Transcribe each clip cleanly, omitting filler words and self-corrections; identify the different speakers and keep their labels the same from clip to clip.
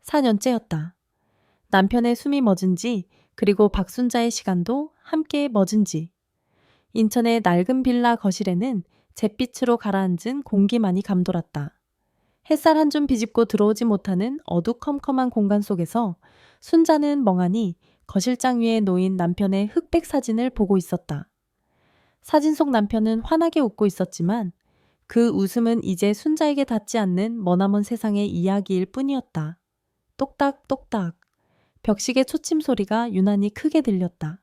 Speaker 1: 4년째였다. 남편의 숨이 멎은 지, 그리고 박순자의 시간도 함께 멎은 지. 인천의 낡은 빌라 거실에는 잿빛으로 가라앉은 공기만이 감돌았다. 햇살 한 줌 비집고 들어오지 못하는 어두컴컴한 공간 속에서 순자는 멍하니 거실장 위에 놓인 남편의 흑백 사진을 보고 있었다. 사진 속 남편은 환하게 웃고 있었지만 그 웃음은 이제 순자에게 닿지 않는 머나먼 세상의 이야기일 뿐이었다. 똑딱똑딱 벽시계 초침 소리가 유난히 크게 들렸다.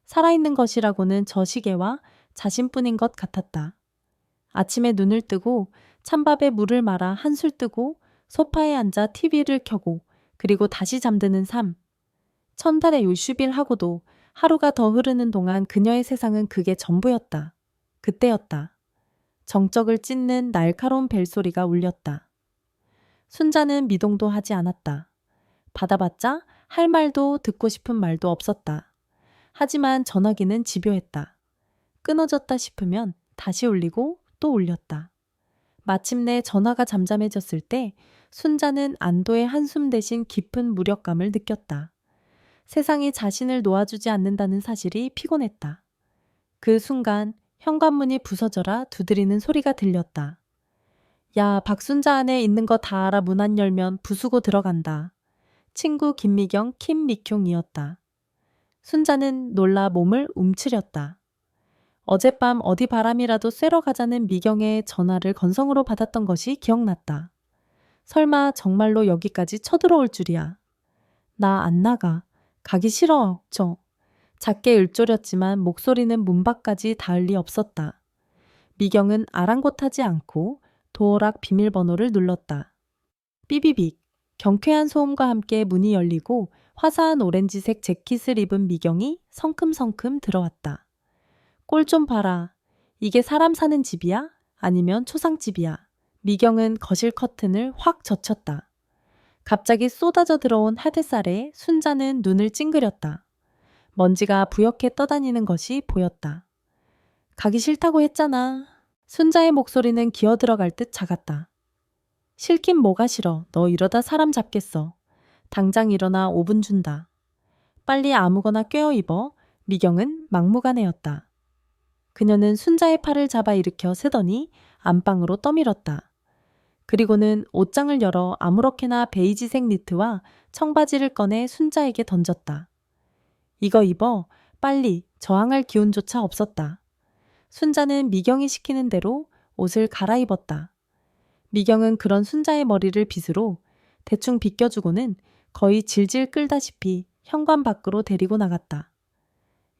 Speaker 1: 살아있는 것이라고는 저 시계와 자신뿐인 것 같았다. 아침에 눈을 뜨고 찬밥에 물을 말아 한술 뜨고 소파에 앉아 TV를 켜고 그리고 다시 잠드는 삶. 천달에 요슈빌 하고도 하루가 더 흐르는 동안 그녀의 세상은 그게 전부였다. 그때였다. 정적을 찢는 날카로운 벨소리가 울렸다. 순자는 미동도 하지 않았다. 받아봤자 할 말도 듣고 싶은 말도 없었다. 하지만 전화기는 집요했다. 끊어졌다 싶으면 다시 울리고 또 울렸다. 마침내 전화가 잠잠해졌을 때 순자는 안도의 한숨 대신 깊은 무력감을 느꼈다. 세상이 자신을 놓아주지 않는다는 사실이 피곤했다. 그 순간 현관문이 부서져라 두드리는 소리가 들렸다. 야, 박순자 안에 있는 거 다 알아. 문 안 열면 부수고 들어간다. 친구 김미경 킴미켕이었다. 순자는 놀라 몸을 움츠렸다. 어젯밤 어디 바람이라도 쐬러 가자는 미경의 전화를 건성으로 받았던 것이 기억났다. 설마 정말로 여기까지 쳐들어올 줄이야. 나 안 나가. 가기 싫어. 작게 읊조렸지만 목소리는 문 밖까지 닿을 리 없었다. 미경은 아랑곳하지 않고 도어락 비밀번호를 눌렀다. 삐비빅. 경쾌한 소음과 함께 문이 열리고 화사한 오렌지색 재킷을 입은 미경이 성큼성큼 들어왔다. 꼴 좀 봐라. 이게 사람 사는 집이야? 아니면 초상집이야? 미경은 거실 커튼을 확 젖혔다. 갑자기 쏟아져 들어온 핫햇살에 순자는 눈을 찡그렸다. 먼지가 부옇게 떠다니는 것이 보였다. 가기 싫다고 했잖아. 순자의 목소리는 기어들어갈 듯 작았다. 싫긴 뭐가 싫어. 너 이러다 사람 잡겠어. 당장 일어나 5분 준다. 빨리 아무거나 꿰어 입어. 미경은 막무가내였다. 그녀는 순자의 팔을 잡아 일으켜 세더니 안방으로 떠밀었다. 그리고는 옷장을 열어 아무렇게나 베이지색 니트와 청바지를 꺼내 순자에게 던졌다. 이거 입어. 빨리. 저항할 기운조차 없었다. 순자는 미경이 시키는 대로 옷을 갈아입었다. 미경은 그런 순자의 머리를 빗으로 대충 빗겨주고는 거의 질질 끌다시피 현관 밖으로 데리고 나갔다.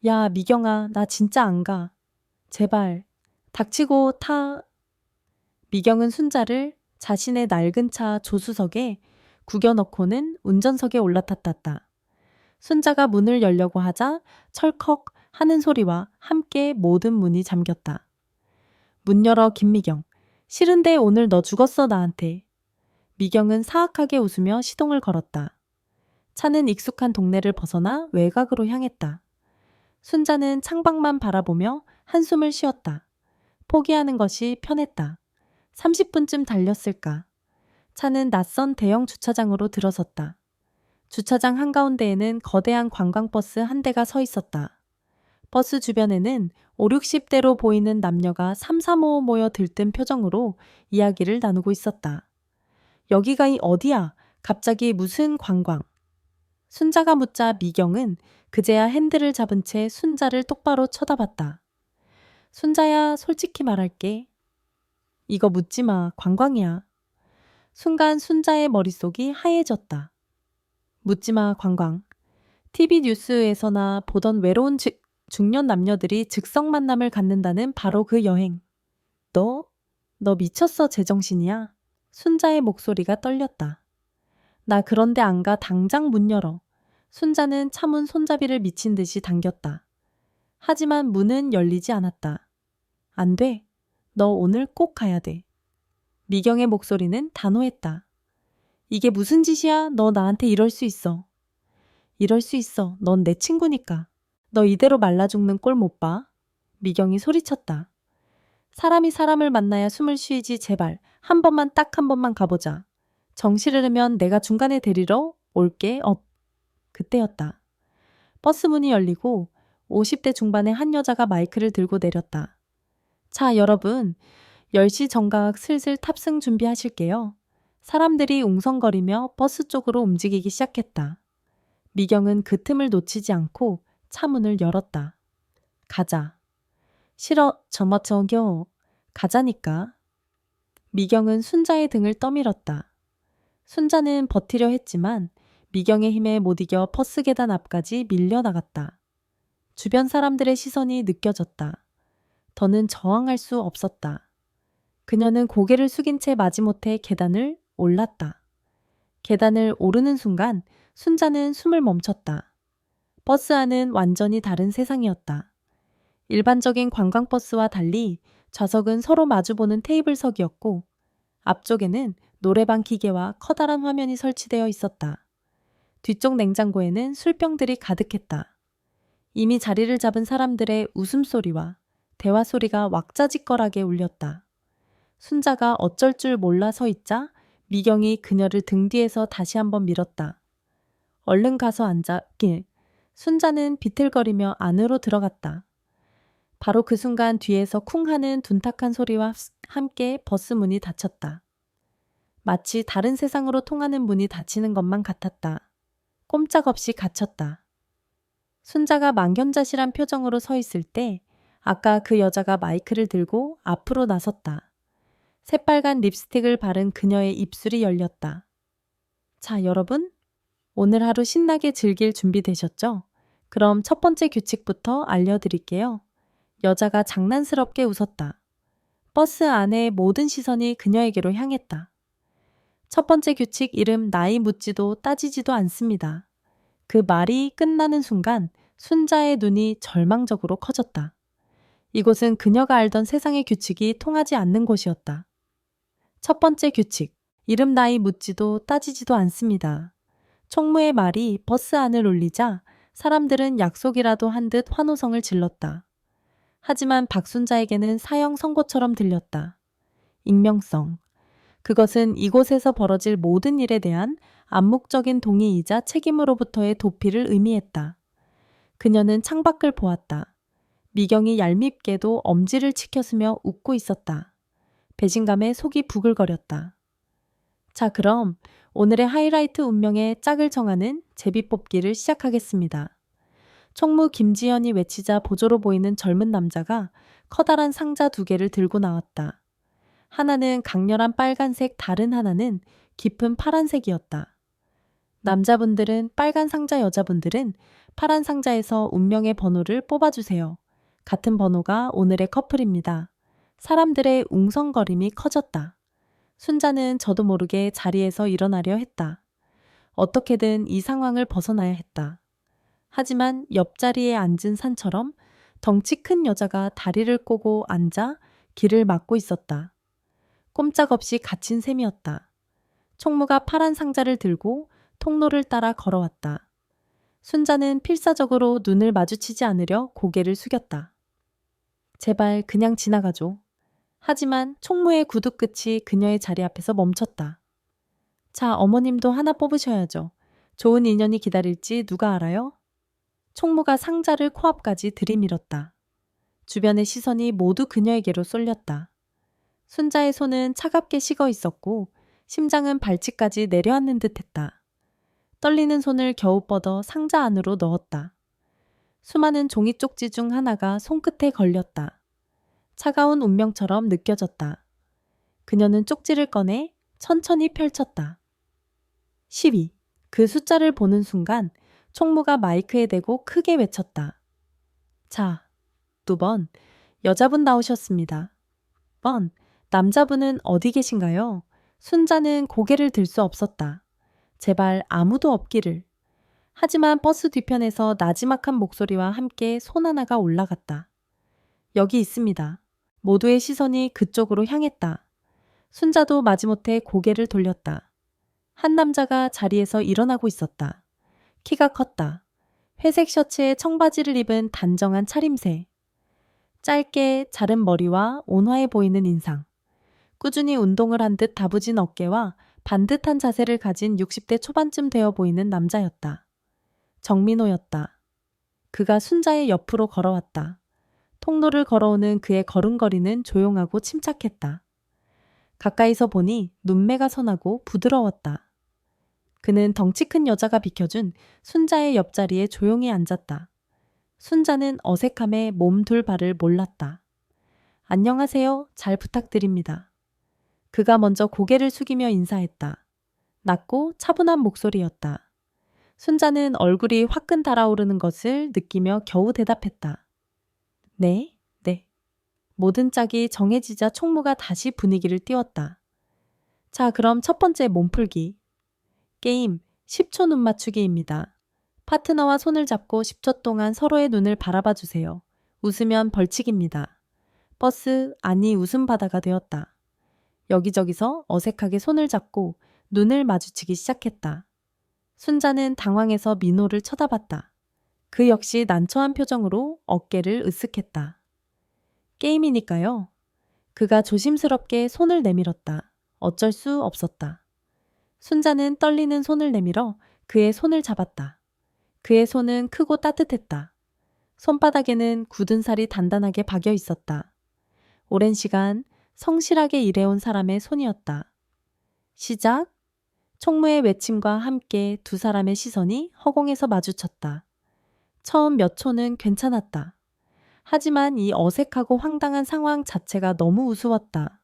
Speaker 1: 야, 미경아, 나 진짜 안 가. 제발. 닥치고 타. 미경은 순자를 자신의 낡은 차 조수석에 구겨넣고는 운전석에 올라탔다. 순자가 문을 열려고 하자 철컥 하는 소리와 함께 모든 문이 잠겼다. 문 열어 김미경. 싫은데 오늘 너 죽었어 나한테. 미경은 사악하게 웃으며 시동을 걸었다. 차는 익숙한 동네를 벗어나 외곽으로 향했다. 순자는 창밖만 바라보며 한숨을 쉬었다. 포기하는 것이 편했다. 30분쯤 달렸을까. 차는 낯선 대형 주차장으로 들어섰다. 주차장 한가운데에는 거대한 관광버스 한 대가 서 있었다. 버스 주변에는 5, 60대로 보이는 남녀가 삼삼오오 모여 들뜬 표정으로 이야기를 나누고 있었다. 여기가 어디야? 갑자기 무슨 관광? 순자가 묻자 미경은 그제야 핸들을 잡은 채 순자를 똑바로 쳐다봤다. 순자야, 솔직히 말할게. 이거 묻지 마. 관광이야. 순간 순자의 머릿속이 하얘졌다. 묻지 마, 관광. TV 뉴스에서나 보던 외로운 중년 남녀들이 즉석 만남을 갖는다는 바로 그 여행. 너 미쳤어, 제정신이야? 순자의 목소리가 떨렸다. 나 그런데 안 가. 당장 문 열어. 순자는 차문 손잡이를 미친 듯이 당겼다. 하지만 문은 열리지 않았다. 안 돼. 너 오늘 꼭 가야 돼. 미경의 목소리는 단호했다. 이게 무슨 짓이야? 너 나한테 이럴 수 있어. 이럴 수 있어. 넌 내 친구니까. 너 이대로 말라 죽는 꼴 못 봐. 미경이 소리쳤다. 사람이 사람을 만나야 숨을 쉬지 제발. 한 번만 딱 한 번만 가보자. 정시를 흐르면 내가 중간에 데리러 올게. 그때였다. 버스 문이 열리고 50대 중반의 한 여자가 마이크를 들고 내렸다. 자, 여러분. 10시 정각 슬슬 탑승 준비하실게요. 사람들이 웅성거리며 버스 쪽으로 움직이기 시작했다. 미경은 그 틈을 놓치지 않고 차 문을 열었다. 가자. 싫어, 저기요. 가자니까. 미경은 순자의 등을 떠밀었다. 순자는 버티려 했지만 미경의 힘에 못 이겨 버스 계단 앞까지 밀려나갔다. 주변 사람들의 시선이 느껴졌다. 더는 저항할 수 없었다. 그녀는 고개를 숙인 채 마지못해 계단을 올랐다. 계단을 오르는 순간 순자는 숨을 멈췄다. 버스 안은 완전히 다른 세상이었다. 일반적인 관광버스와 달리 좌석은 서로 마주보는 테이블석이었고 앞쪽에는 노래방 기계와 커다란 화면이 설치되어 있었다. 뒤쪽 냉장고에는 술병들이 가득했다. 이미 자리를 잡은 사람들의 웃음소리와 대화 소리가 왁자지껄하게 울렸다. 순자가 어쩔 줄 몰라 서 있자 미경이 그녀를 등 뒤에서 다시 한번 밀었다. 얼른 가서 앉아. 순자는 비틀거리며 안으로 들어갔다. 바로 그 순간 뒤에서 쿵 하는 둔탁한 소리와 함께 버스 문이 닫혔다. 마치 다른 세상으로 통하는 문이 닫히는 것만 같았다. 꼼짝없이 갇혔다. 순자가 망견자실한 표정으로 서 있을 때 아까 그 여자가 마이크를 들고 앞으로 나섰다. 새빨간 립스틱을 바른 그녀의 입술이 열렸다. 자, 여러분. 오늘 하루 신나게 즐길 준비 되셨죠? 그럼 첫 번째 규칙부터 알려드릴게요. 여자가 장난스럽게 웃었다. 버스 안의 모든 시선이 그녀에게로 향했다. 첫 번째 규칙 이름 나이 묻지도 따지지도 않습니다. 그 말이 끝나는 순간 순자의 눈이 절망적으로 커졌다. 이곳은 그녀가 알던 세상의 규칙이 통하지 않는 곳이었다. 첫 번째 규칙, 이름 나이 묻지도 따지지도 않습니다. 총무의 말이 버스 안을 울리자 사람들은 약속이라도 한 듯 환호성을 질렀다. 하지만 박순자에게는 사형 선고처럼 들렸다. 익명성. 그것은 이곳에서 벌어질 모든 일에 대한 암묵적인 동의이자 책임으로부터의 도피를 의미했다. 그녀는 창밖을 보았다. 미경이 얄밉게도 엄지를 치켜쓰며 웃고 있었다. 배신감에 속이 부글거렸다. 자, 그럼 오늘의 하이라이트 운명의 짝을 정하는 제비뽑기를 시작하겠습니다. 총무 김지연이 외치자 보조로 보이는 젊은 남자가 커다란 상자 2개를 들고 나왔다. 하나는 강렬한 빨간색, 다른 하나는 깊은 파란색이었다. 남자분들은 빨간 상자, 여자분들은 파란 상자에서 운명의 번호를 뽑아주세요. 같은 번호가 오늘의 커플입니다. 사람들의 웅성거림이 커졌다. 순자는 저도 모르게 자리에서 일어나려 했다. 어떻게든 이 상황을 벗어나야 했다. 하지만 옆자리에 앉은 산처럼 덩치 큰 여자가 다리를 꼬고 앉아 길을 막고 있었다. 꼼짝없이 갇힌 셈이었다. 총무가 파란 상자를 들고 통로를 따라 걸어왔다. 순자는 필사적으로 눈을 마주치지 않으려 고개를 숙였다. 제발 그냥 지나가줘. 하지만 총무의 구두 끝이 그녀의 자리 앞에서 멈췄다. 자, 어머님도 하나 뽑으셔야죠. 좋은 인연이 기다릴지 누가 알아요? 총무가 상자를 코앞까지 들이밀었다. 주변의 시선이 모두 그녀에게로 쏠렸다. 순자의 손은 차갑게 식어 있었고 심장은 발치까지 내려앉는 듯했다. 떨리는 손을 겨우 뻗어 상자 안으로 넣었다. 수많은 종이 쪽지 중 하나가 손끝에 걸렸다. 차가운 운명처럼 느껴졌다. 그녀는 쪽지를 꺼내 천천히 펼쳤다. 12. 그 숫자를 보는 순간 총무가 마이크에 대고 크게 외쳤다. 자, 2번, 여자분 나오셨습니다. 번, 남자분은 어디 계신가요? 순자는 고개를 들 수 없었다. 제발 아무도 없기를. 하지만 버스 뒤편에서 나지막한 목소리와 함께 손 하나가 올라갔다. 여기 있습니다. 모두의 시선이 그쪽으로 향했다. 순자도 마지못해 고개를 돌렸다. 한 남자가 자리에서 일어나고 있었다. 키가 컸다. 회색 셔츠에 청바지를 입은 단정한 차림새. 짧게 자른 머리와 온화해 보이는 인상. 꾸준히 운동을 한 듯 다부진 어깨와 반듯한 자세를 가진 60대 초반쯤 되어 보이는 남자였다. 정민호였다. 그가 순자의 옆으로 걸어왔다. 통로를 걸어오는 그의 걸음걸이는 조용하고 침착했다. 가까이서 보니 눈매가 선하고 부드러웠다. 그는 덩치 큰 여자가 비켜준 순자의 옆자리에 조용히 앉았다. 순자는 어색함에 몸 둘 바를 몰랐다. 안녕하세요. 잘 부탁드립니다. 그가 먼저 고개를 숙이며 인사했다. 낮고 차분한 목소리였다. 순자는 얼굴이 화끈 달아오르는 것을 느끼며 겨우 대답했다. 네, 네. 모든 짝이 정해지자 총무가 다시 분위기를 띄웠다. 자, 그럼 첫 번째 몸풀기. 게임 10초 눈 맞추기입니다. 파트너와 손을 잡고 10초 동안 서로의 눈을 바라봐 주세요. 웃으면 벌칙입니다. 버스 안이 웃음바다가 되었다. 여기저기서 어색하게 손을 잡고 눈을 마주치기 시작했다. 순자는 당황해서 민호를 쳐다봤다. 그 역시 난처한 표정으로 어깨를 으쓱했다. 게임이니까요. 그가 조심스럽게 손을 내밀었다. 어쩔 수 없었다. 순자는 떨리는 손을 내밀어 그의 손을 잡았다. 그의 손은 크고 따뜻했다. 손바닥에는 굳은 살이 단단하게 박여 있었다. 오랜 시간 성실하게 일해온 사람의 손이었다. 시작! 총무의 외침과 함께 두 사람의 시선이 허공에서 마주쳤다. 처음 몇 초는 괜찮았다. 하지만 이 어색하고 황당한 상황 자체가 너무 우스웠다.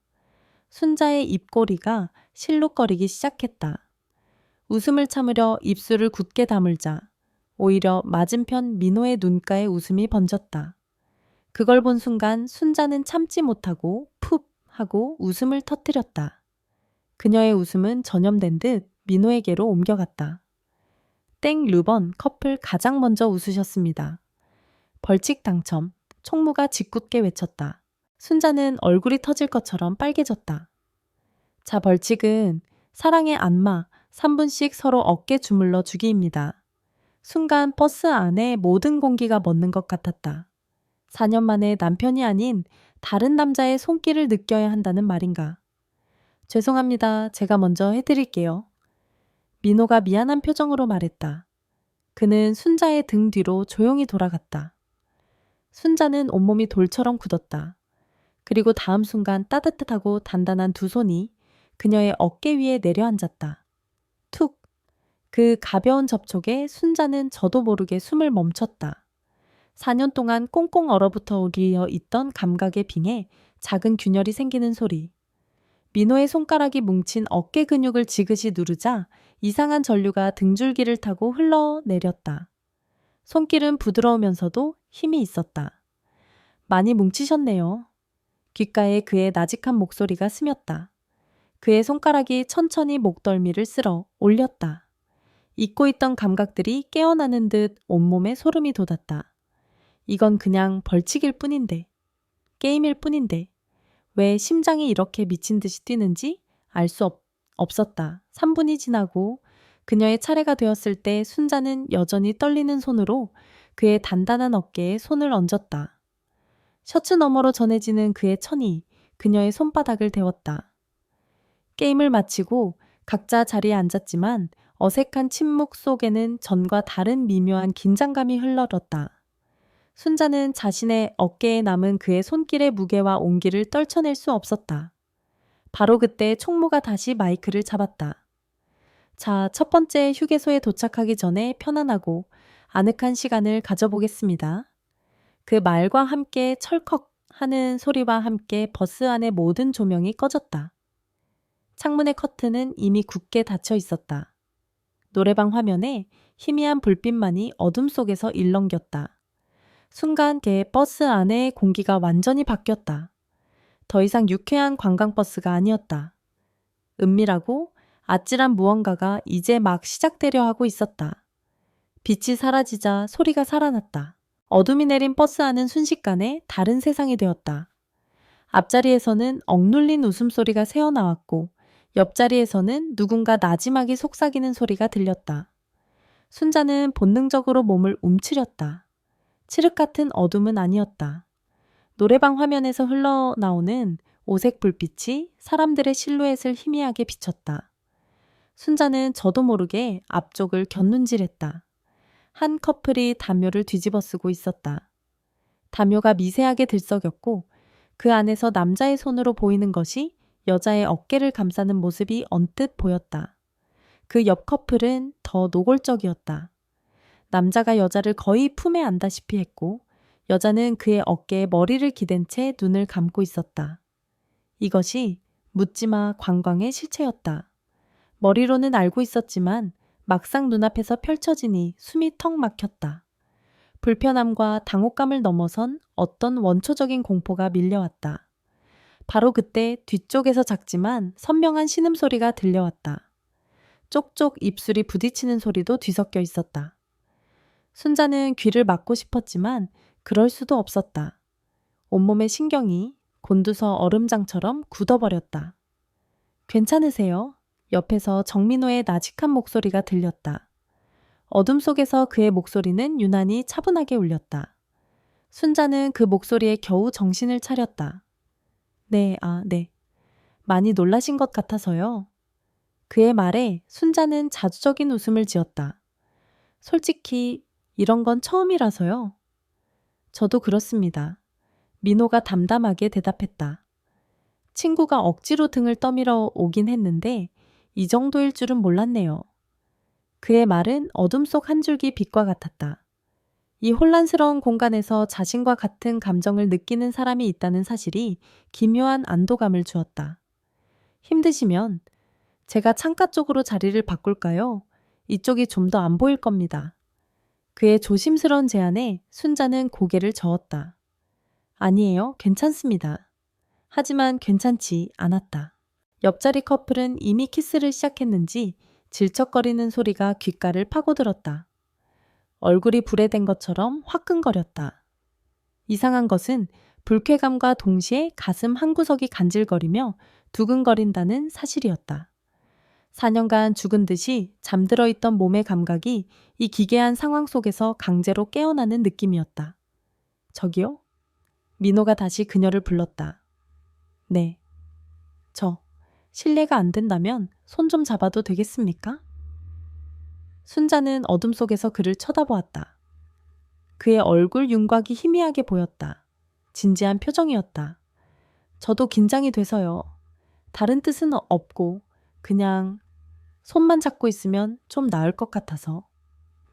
Speaker 1: 순자의 입꼬리가 실룩거리기 시작했다. 웃음을 참으려 입술을 굳게 다물자 오히려 맞은편 민호의 눈가에 웃음이 번졌다. 그걸 본 순간 순자는 참지 못하고 푹 하고 웃음을 터뜨렸다. 그녀의 웃음은 전염된 듯 민호에게로 옮겨갔다. 땡 르번 커플 가장 먼저 웃으셨습니다. 벌칙 당첨. 총무가 짓궂게 외쳤다. 순자는 얼굴이 터질 것처럼 빨개졌다. 자, 벌칙은 사랑의 안마 3분씩 서로 어깨 주물러 주기입니다. 순간 버스 안에 모든 공기가 멎는 것 같았다. 4년 만에 남편이 아닌 다른 남자의 손길을 느껴야 한다는 말인가. 죄송합니다. 제가 먼저 해드릴게요. 민호가 미안한 표정으로 말했다. 그는 순자의 등 뒤로 조용히 돌아갔다. 순자는 온몸이 돌처럼 굳었다. 그리고 다음 순간 따뜻하고 단단한 두 손이 그녀의 어깨 위에 내려앉았다. 툭! 그 가벼운 접촉에 순자는 저도 모르게 숨을 멈췄다. 4년 동안 꽁꽁 얼어붙어 오리어 있던 감각의 빙에 작은 균열이 생기는 소리. 민호의 손가락이 뭉친 어깨 근육을 지그시 누르자 이상한 전류가 등줄기를 타고 흘러내렸다. 손길은 부드러우면서도 힘이 있었다. 많이 뭉치셨네요. 귓가에 그의 나직한 목소리가 스쳤다. 그의 손가락이 천천히 목덜미를 쓸어 올렸다. 잊고 있던 감각들이 깨어나는 듯 온몸에 소름이 돋았다. 이건 그냥 벌칙일 뿐인데, 게임일 뿐인데, 왜 심장이 이렇게 미친 듯이 뛰는지 알 수 없었다. 3분이 지나고 그녀의 차례가 되었을 때 순자는 여전히 떨리는 손으로 그의 단단한 어깨에 손을 얹었다. 셔츠 너머로 전해지는 그의 천이 그녀의 손바닥을 데웠다. 게임을 마치고 각자 자리에 앉았지만 어색한 침묵 속에는 전과 다른 미묘한 긴장감이 흘러렀다. 순자는 자신의 어깨에 남은 그의 손길의 무게와 온기를 떨쳐낼 수 없었다. 바로 그때 총무가 다시 마이크를 잡았다. 자, 첫 번째 휴게소에 도착하기 전에 편안하고 아늑한 시간을 가져보겠습니다. 그 말과 함께 철컥 하는 소리와 함께 버스 안의 모든 조명이 꺼졌다. 창문의 커튼은 이미 굳게 닫혀 있었다. 노래방 화면에 희미한 불빛만이 어둠 속에서 일렁겼다. 순간 개 버스 안의 공기가 완전히 바뀌었다. 더 이상 유쾌한 관광버스가 아니었다. 은밀하고 아찔한 무언가가 이제 막 시작되려 하고 있었다. 빛이 사라지자 소리가 살아났다. 어둠이 내린 버스 안은 순식간에 다른 세상이 되었다. 앞자리에서는 억눌린 웃음소리가 새어나왔고 옆자리에서는 누군가 나지막이 속삭이는 소리가 들렸다. 순자는 본능적으로 몸을 움츠렸다. 칠흑 같은 어둠은 아니었다. 노래방 화면에서 흘러나오는 오색 불빛이 사람들의 실루엣을 희미하게 비쳤다. 순자는 저도 모르게 앞쪽을 곁눈질했다. 한 커플이 담요를 뒤집어 쓰고 있었다. 담요가 미세하게 들썩였고 그 안에서 남자의 손으로 보이는 것이 여자의 어깨를 감싸는 모습이 언뜻 보였다. 그 옆 커플은 더 노골적이었다. 남자가 여자를 거의 품에 안다시피 했고 여자는 그의 어깨에 머리를 기댄 채 눈을 감고 있었다. 이것이 묻지마 관광의 실체였다. 머리로는 알고 있었지만 막상 눈앞에서 펼쳐지니 숨이 턱 막혔다. 불편함과 당혹감을 넘어선 어떤 원초적인 공포가 밀려왔다. 바로 그때 뒤쪽에서 작지만 선명한 신음소리가 들려왔다. 쪽쪽 입술이 부딪히는 소리도 뒤섞여 있었다. 순자는 귀를 막고 싶었지만 그럴 수도 없었다. 온몸의 신경이 곤두서 얼음장처럼 굳어버렸다. 괜찮으세요? 옆에서 정민호의 나직한 목소리가 들렸다. 어둠 속에서 그의 목소리는 유난히 차분하게 울렸다. 순자는 그 목소리에 겨우 정신을 차렸다. 네. 많이 놀라신 것 같아서요. 그의 말에 순자는 자주적인 웃음을 지었다. 솔직히 이런 건 처음이라서요. 저도 그렇습니다. 민호가 담담하게 대답했다. 친구가 억지로 등을 떠밀어 오긴 했는데 이 정도일 줄은 몰랐네요. 그의 말은 어둠 속 한 줄기 빛과 같았다. 이 혼란스러운 공간에서 자신과 같은 감정을 느끼는 사람이 있다는 사실이 기묘한 안도감을 주었다. 힘드시면 제가 창가 쪽으로 자리를 바꿀까요? 이쪽이 좀 더 안 보일 겁니다. 그의 조심스러운 제안에 순자는 고개를 저었다. 아니에요, 괜찮습니다. 하지만 괜찮지 않았다. 옆자리 커플은 이미 키스를 시작했는지 질척거리는 소리가 귓가를 파고들었다. 얼굴이 불에 댄 것처럼 화끈거렸다. 이상한 것은 불쾌감과 동시에 가슴 한구석이 간질거리며 두근거린다는 사실이었다. 4년간 죽은 듯이 잠들어 있던 몸의 감각이 이 기괴한 상황 속에서 강제로 깨어나는 느낌이었다. 저기요? 민호가 다시 그녀를 불렀다. 네. 실례가 안 된다면 손 좀 잡아도 되겠습니까? 순자는 어둠 속에서 그를 쳐다보았다. 그의 얼굴 윤곽이 희미하게 보였다. 진지한 표정이었다. 저도 긴장이 돼서요. 다른 뜻은 없고 그냥 손만 잡고 있으면 좀 나을 것 같아서.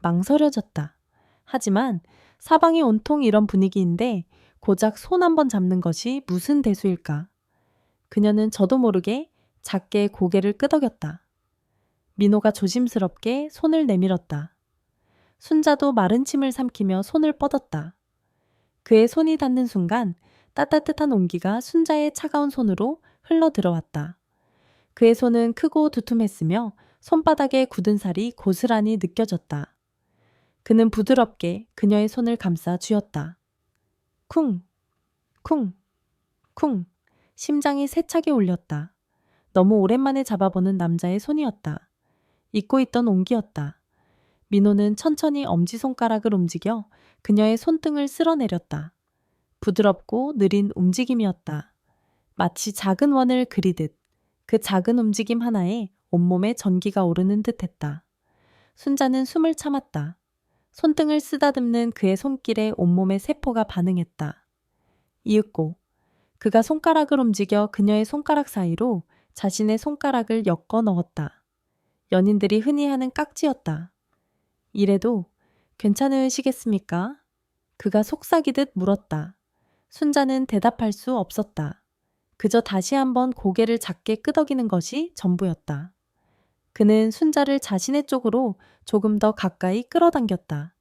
Speaker 1: 망설여졌다. 하지만 사방이 온통 이런 분위기인데 고작 손 한번 잡는 것이 무슨 대수일까? 그녀는 저도 모르게 작게 고개를 끄덕였다. 민호가 조심스럽게 손을 내밀었다. 순자도 마른 침을 삼키며 손을 뻗었다. 그의 손이 닿는 순간 따뜻한 온기가 순자의 차가운 손으로 흘러 들어왔다. 그의 손은 크고 두툼했으며 손바닥에 굳은 살이 고스란히 느껴졌다. 그는 부드럽게 그녀의 손을 감싸 쥐었다. 쿵, 쿵, 쿵. 심장이 세차게 울렸다. 너무 오랜만에 잡아보는 남자의 손이었다. 잊고 있던 온기였다. 민호는 천천히 엄지손가락을 움직여 그녀의 손등을 쓸어내렸다. 부드럽고 느린 움직임이었다. 마치 작은 원을 그리듯 그 작은 움직임 하나에 온몸에 전기가 오르는 듯했다. 순자는 숨을 참았다. 손등을 쓰다듬는 그의 손길에 온몸의 세포가 반응했다. 이윽고 그가 손가락을 움직여 그녀의 손가락 사이로 자신의 손가락을 엮어 넣었다. 연인들이 흔히 하는 깍지였다. 이래도 괜찮으시겠습니까? 그가 속삭이듯 물었다. 순자는 대답할 수 없었다. 그저 다시 한번 고개를 작게 끄덕이는 것이 전부였다. 그는 순자를 자신의 쪽으로 조금 더 가까이 끌어당겼다.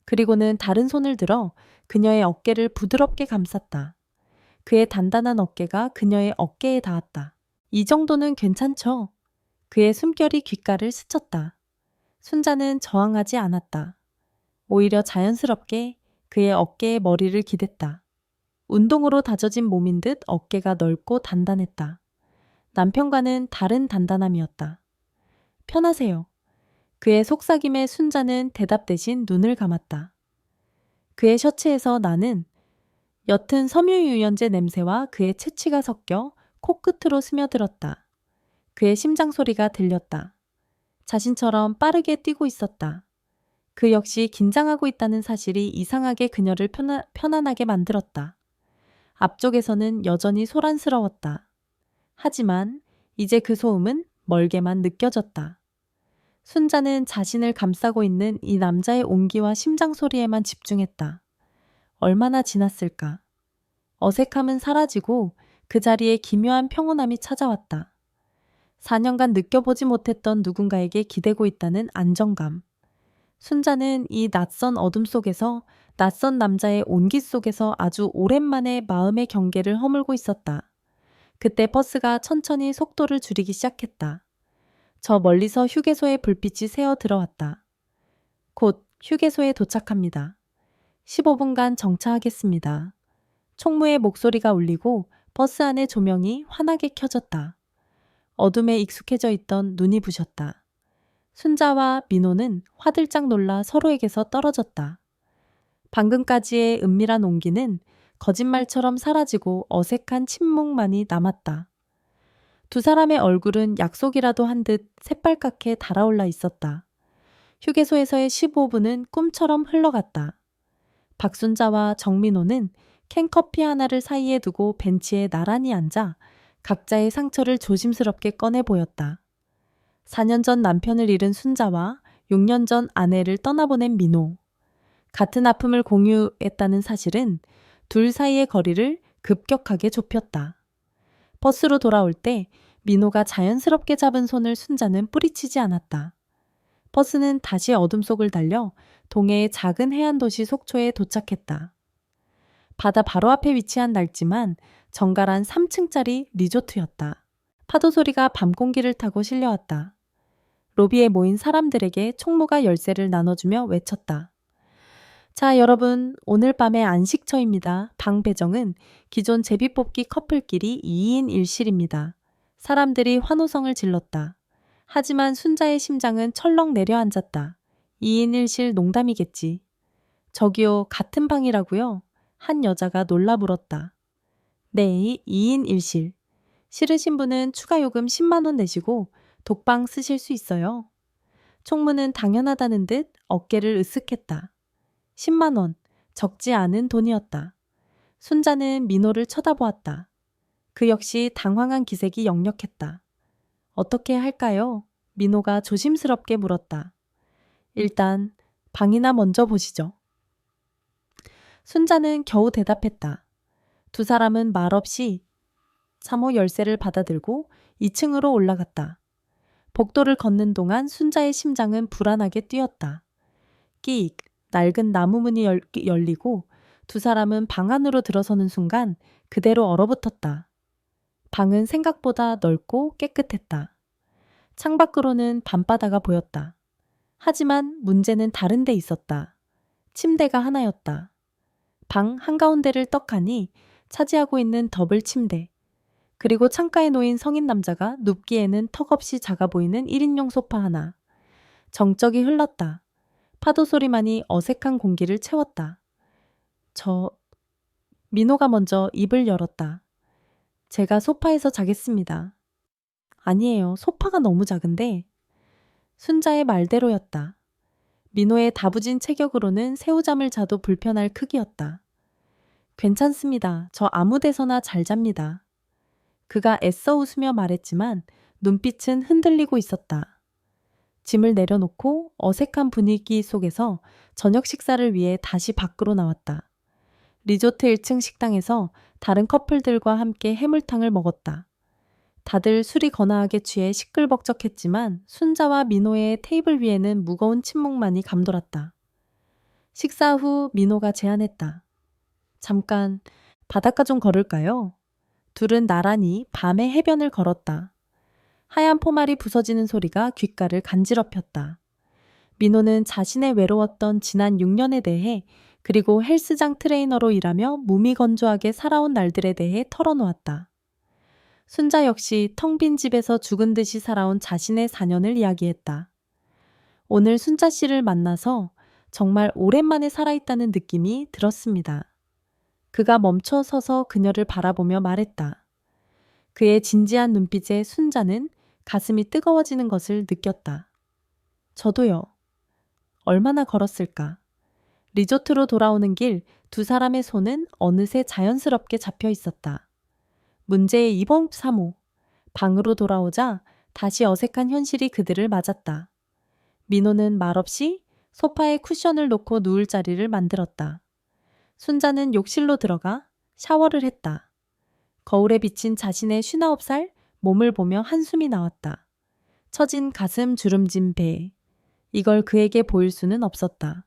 Speaker 1: 그리고는 다른 손을 들어 그녀의 어깨를 부드럽게 감쌌다. 그의 단단한 어깨가 그녀의 어깨에 닿았다. 이 정도는 괜찮죠? 그의 숨결이 귓가를 스쳤다. 순자는 저항하지 않았다. 오히려 자연스럽게 그의 어깨에 머리를 기댔다. 운동으로 다져진 몸인 듯 어깨가 넓고 단단했다. 남편과는 다른 단단함이었다. 편하세요. 그의 속삭임에 순자는 대답 대신 눈을 감았다. 그의 셔츠에서 나는 옅은 섬유유연제 냄새와 그의 체취가 섞여 코끝으로 스며들었다. 그의 심장 소리가 들렸다. 자신처럼 빠르게 뛰고 있었다. 그 역시 긴장하고 있다는 사실이 이상하게 그녀를 편안하게 만들었다. 앞쪽에서는 여전히 소란스러웠다. 하지만 이제 그 소음은 멀게만 느껴졌다. 순자는 자신을 감싸고 있는 이 남자의 온기와 심장 소리에만 집중했다. 얼마나 지났을까? 어색함은 사라지고 그 자리에 기묘한 평온함이 찾아왔다. 4년간 느껴보지 못했던 누군가에게 기대고 있다는 안정감. 순자는 이 낯선 어둠 속에서 낯선 남자의 온기 속에서 아주 오랜만에 마음의 경계를 허물고 있었다. 그때 버스가 천천히 속도를 줄이기 시작했다. 저 멀리서 휴게소의 불빛이 새어 들어왔다. 곧 휴게소에 도착합니다. 15분간 정차하겠습니다. 총무의 목소리가 울리고 버스 안의 조명이 환하게 켜졌다. 어둠에 익숙해져 있던 눈이 부셨다. 순자와 민호는 화들짝 놀라 서로에게서 떨어졌다. 방금까지의 은밀한 온기는 거짓말처럼 사라지고 어색한 침묵만이 남았다. 두 사람의 얼굴은 약속이라도 한 듯 새빨갛게 달아올라 있었다. 휴게소에서의 15분은 꿈처럼 흘러갔다. 박순자와 정민호는 캔커피 하나를 사이에 두고 벤치에 나란히 앉아 각자의 상처를 조심스럽게 꺼내 보였다. 4년 전 남편을 잃은 순자와 6년 전 아내를 떠나보낸 민호. 같은 아픔을 공유했다는 사실은 둘 사이의 거리를 급격하게 좁혔다. 버스로 돌아올 때 민호가 자연스럽게 잡은 손을 순자는 뿌리치지 않았다. 버스는 다시 어둠 속을 달려 동해의 작은 해안 도시 속초에 도착했다. 바다 바로 앞에 위치한 낡지만 정갈한 3층짜리 리조트였다. 파도 소리가 밤 공기를 타고 실려왔다. 로비에 모인 사람들에게 총무가 열쇠를 나눠주며 외쳤다. 자, 여러분, 오늘 밤의 안식처입니다. 방 배정은 기존 제비뽑기 커플끼리 2인 1실입니다. 사람들이 환호성을 질렀다. 하지만 순자의 심장은 철렁 내려앉았다. 2인 1실 농담이겠지. 저기요, 같은 방이라고요? 한 여자가 놀라 물었다. 네, 2인 1실. 싫으신 분은 추가 요금 10만 원 내시고 독방 쓰실 수 있어요. 총무는 당연하다는 듯 어깨를 으쓱했다. 10만 원, 적지 않은 돈이었다. 순자는 민호를 쳐다보았다. 그 역시 당황한 기색이 역력했다. 어떻게 할까요? 민호가 조심스럽게 물었다. 일단 방이나 먼저 보시죠. 순자는 겨우 대답했다. 두 사람은 말없이 3호 열쇠를 받아들고 2층으로 올라갔다. 복도를 걷는 동안 순자의 심장은 불안하게 뛰었다. 끼익, 낡은 나무 문이 열리고 두 사람은 방 안으로 들어서는 순간 그대로 얼어붙었다. 방은 생각보다 넓고 깨끗했다. 창밖으로는 밤바다가 보였다. 하지만 문제는 다른 데 있었다. 침대가 하나였다. 방 한가운데를 떡하니 차지하고 있는 더블 침대. 그리고 창가에 놓인 성인 남자가 눕기에는 턱없이 작아 보이는 1인용 소파 하나. 정적이 흘렀다. 파도 소리만이 어색한 공기를 채웠다. 민호가 먼저 입을 열었다. 제가 소파에서 자겠습니다. 아니에요. 소파가 너무 작은데. 순자의 말대로였다. 민호의 다부진 체격으로는 새우잠을 자도 불편할 크기였다. 괜찮습니다. 저 아무 데서나 잘 잡니다. 그가 애써 웃으며 말했지만 눈빛은 흔들리고 있었다. 짐을 내려놓고 어색한 분위기 속에서 저녁 식사를 위해 다시 밖으로 나왔다. 리조트 1층 식당에서 다른 커플들과 함께 해물탕을 먹었다. 다들 술이 거나하게 취해 시끌벅적했지만 순자와 민호의 테이블 위에는 무거운 침묵만이 감돌았다. 식사 후 민호가 제안했다. 잠깐 바닷가 좀 걸을까요? 둘은 나란히 밤의 해변을 걸었다. 하얀 포말이 부서지는 소리가 귓가를 간지럽혔다. 민호는 자신의 외로웠던 지난 6년에 대해 그리고 헬스장 트레이너로 일하며 무미건조하게 살아온 날들에 대해 털어놓았다. 순자 역시 텅 빈 집에서 죽은 듯이 살아온 자신의 4년을 이야기했다. 오늘 순자 씨를 만나서 정말 오랜만에 살아있다는 느낌이 들었습니다. 그가 멈춰 서서 그녀를 바라보며 말했다. 그의 진지한 눈빛에 순자는 가슴이 뜨거워지는 것을 느꼈다. 저도요. 얼마나 걸었을까? 리조트로 돌아오는 길 두 사람의 손은 어느새 자연스럽게 잡혀 있었다. 문제의 2번 3호. 방으로 돌아오자 다시 어색한 현실이 그들을 맞았다. 민호는 말없이 소파에 쿠션을 놓고 누울 자리를 만들었다. 순자는 욕실로 들어가 샤워를 했다. 거울에 비친 자신의 59살 몸을 보며 한숨이 나왔다. 처진 가슴, 주름진 배. 이걸 그에게 보일 수는 없었다.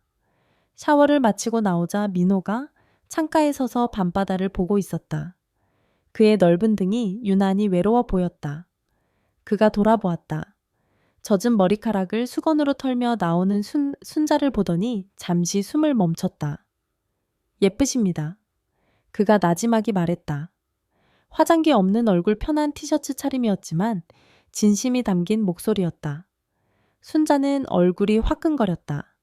Speaker 1: 샤워를 마치고 나오자 민호가 창가에 서서 밤바다를 보고 있었다. 그의 넓은 등이 유난히 외로워 보였다. 그가 돌아보았다. 젖은 머리카락을 수건으로 털며 나오는 순자를 보더니 잠시 숨을 멈췄다. 예쁘십니다. 그가 나지막이 말했다. 화장기 없는 얼굴 편한 티셔츠 차림이었지만 진심이 담긴 목소리였다. 순자는 얼굴이 화끈거렸다.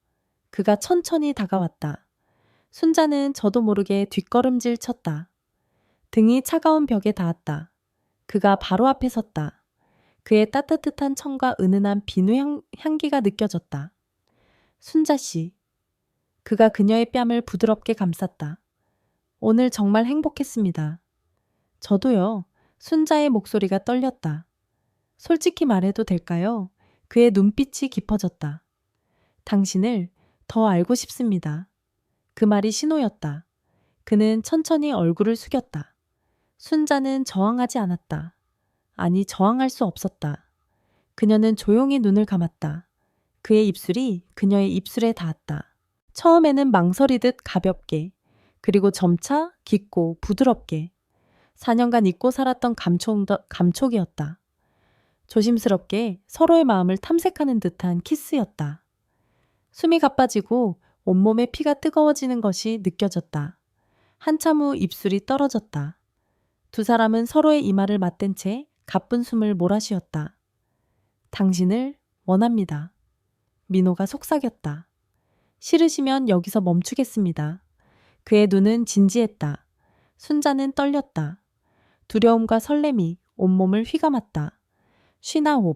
Speaker 1: 그가 천천히 다가왔다. 순자는 저도 모르게 뒷걸음질 쳤다. 등이 차가운 벽에 닿았다. 그가 바로 앞에 섰다. 그의 따뜻한 청과 은은한 비누 향기가 느껴졌다. 순자 씨. 그가 그녀의 뺨을 부드럽게 감쌌다. 오늘 정말 행복했습니다. 저도요. 순자의 목소리가 떨렸다. 솔직히 말해도 될까요? 그의 눈빛이 깊어졌다. 당신을 더 알고 싶습니다. 그 말이 신호였다. 그는 천천히 얼굴을 숙였다. 순자는 저항하지 않았다. 아니, 저항할 수 없었다. 그녀는 조용히 눈을 감았다. 그의 입술이 그녀의 입술에 닿았다. 처음에는 망설이듯 가볍게, 그리고 점차 깊고 부드럽게. 4년간 잊고 살았던 감촉이었다. 조심스럽게 서로의 마음을 탐색하는 듯한 키스였다. 숨이 가빠지고 온몸의 피가 뜨거워지는 것이 느껴졌다. 한참 후 입술이 떨어졌다. 두 사람은 서로의 이마를 맞댄 채 가쁜 숨을 몰아쉬었다. 당신을 원합니다. 민호가 속삭였다. 싫으시면 여기서 멈추겠습니다. 그의 눈은 진지했다. 순자는 떨렸다. 두려움과 설렘이 온몸을 휘감았다. 59.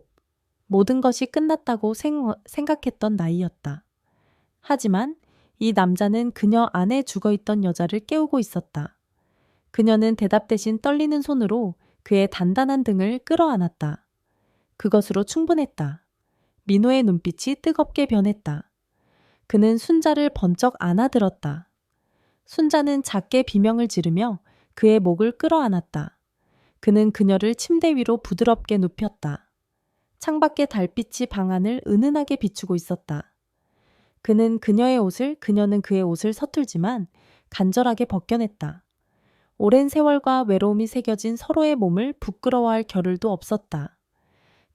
Speaker 1: 모든 것이 끝났다고 생각했던 나이였다. 하지만 이 남자는 그녀 안에 죽어있던 여자를 깨우고 있었다. 그녀는 대답 대신 떨리는 손으로 그의 단단한 등을 끌어안았다. 그것으로 충분했다. 민호의 눈빛이 뜨겁게 변했다. 그는 순자를 번쩍 안아들었다. 순자는 작게 비명을 지르며 그의 목을 끌어안았다. 그는 그녀를 침대 위로 부드럽게 눕혔다. 창밖의 달빛이 방 안을 은은하게 비추고 있었다. 그는 그녀의 옷을, 그녀는 그의 옷을 서툴지만 간절하게 벗겨냈다. 오랜 세월과 외로움이 새겨진 서로의 몸을 부끄러워할 겨를도 없었다.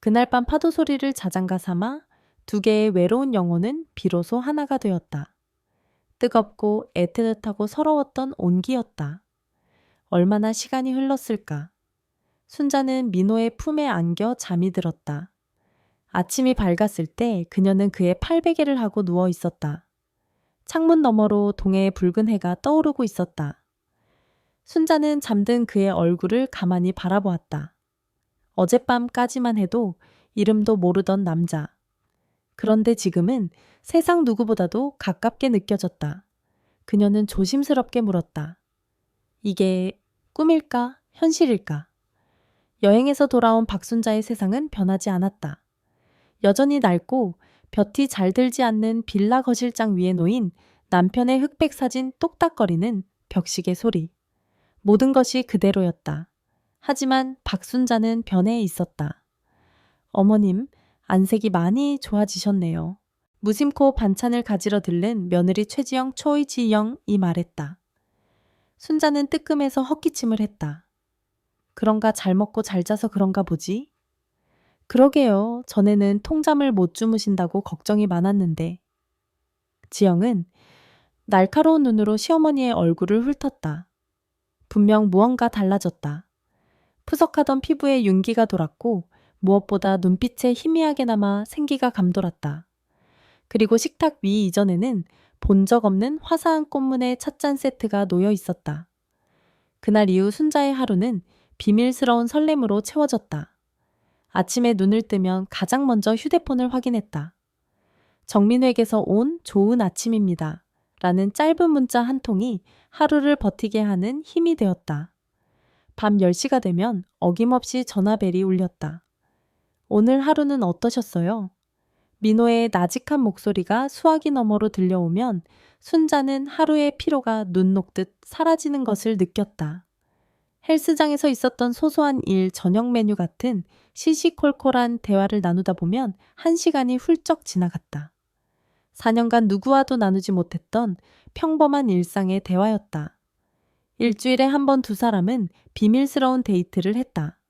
Speaker 1: 그날 밤 파도 소리를 자장가 삼아 두 개의 외로운 영혼은 비로소 하나가 되었다. 뜨겁고 애틋하고 서러웠던 온기였다. 얼마나 시간이 흘렀을까. 순자는 민호의 품에 안겨 잠이 들었다. 아침이 밝았을 때 그녀는 그의 팔베개를 하고 누워 있었다. 창문 너머로 동해의 붉은 해가 떠오르고 있었다. 순자는 잠든 그의 얼굴을 가만히 바라보았다. 어젯밤까지만 해도 이름도 모르던 남자. 그런데 지금은 세상 누구보다도 가깝게 느껴졌다. 그녀는 조심스럽게 물었다. 이게 꿈일까? 현실일까? 여행에서 돌아온 박순자의 세상은 변하지 않았다. 여전히 낡고 볕이 잘 들지 않는 빌라 거실장 위에 놓인 남편의 흑백 사진 똑딱거리는 벽시계 소리. 모든 것이 그대로였다. 하지만 박순자는 변해 있었다. 어머님, 안색이 많이 좋아지셨네요. 무심코 반찬을 가지러 들른 며느리 최지영 초이지영이 말했다. 순자는 뜨끔해서 헛기침을 했다. 그런가 잘 먹고 잘 자서 그런가 보지? 그러게요. 전에는 통잠을 못 주무신다고 걱정이 많았는데. 지영은 날카로운 눈으로 시어머니의 얼굴을 훑었다. 분명 무언가 달라졌다. 푸석하던 피부에 윤기가 돌았고 무엇보다 눈빛에 희미하게 남아 생기가 감돌았다. 그리고 식탁 위 이전에는 본 적 없는 화사한 꽃무늬 찻잔 세트가 놓여 있었다. 그날 이후 순자의 하루는 비밀스러운 설렘으로 채워졌다. 아침에 눈을 뜨면 가장 먼저 휴대폰을 확인했다. 정민우에게서 온 좋은 아침입니다. 라는 짧은 문자 한 통이 하루를 버티게 하는 힘이 되었다. 밤 10시가 되면 어김없이 전화벨이 울렸다. 오늘 하루는 어떠셨어요? 민호의 나직한 목소리가 수화기 너머로 들려오면 순자는 하루의 피로가 눈 녹듯 사라지는 것을 느꼈다. 헬스장에서 있었던 소소한 일, 저녁 메뉴 같은 시시콜콜한 대화를 나누다 보면 1시간이 훌쩍 지나갔다. 4년간 누구와도 나누지 못했던 평범한 일상의 대화였다. 일주일에 한 번 두 사람은 비밀스러운 데이트를 했다.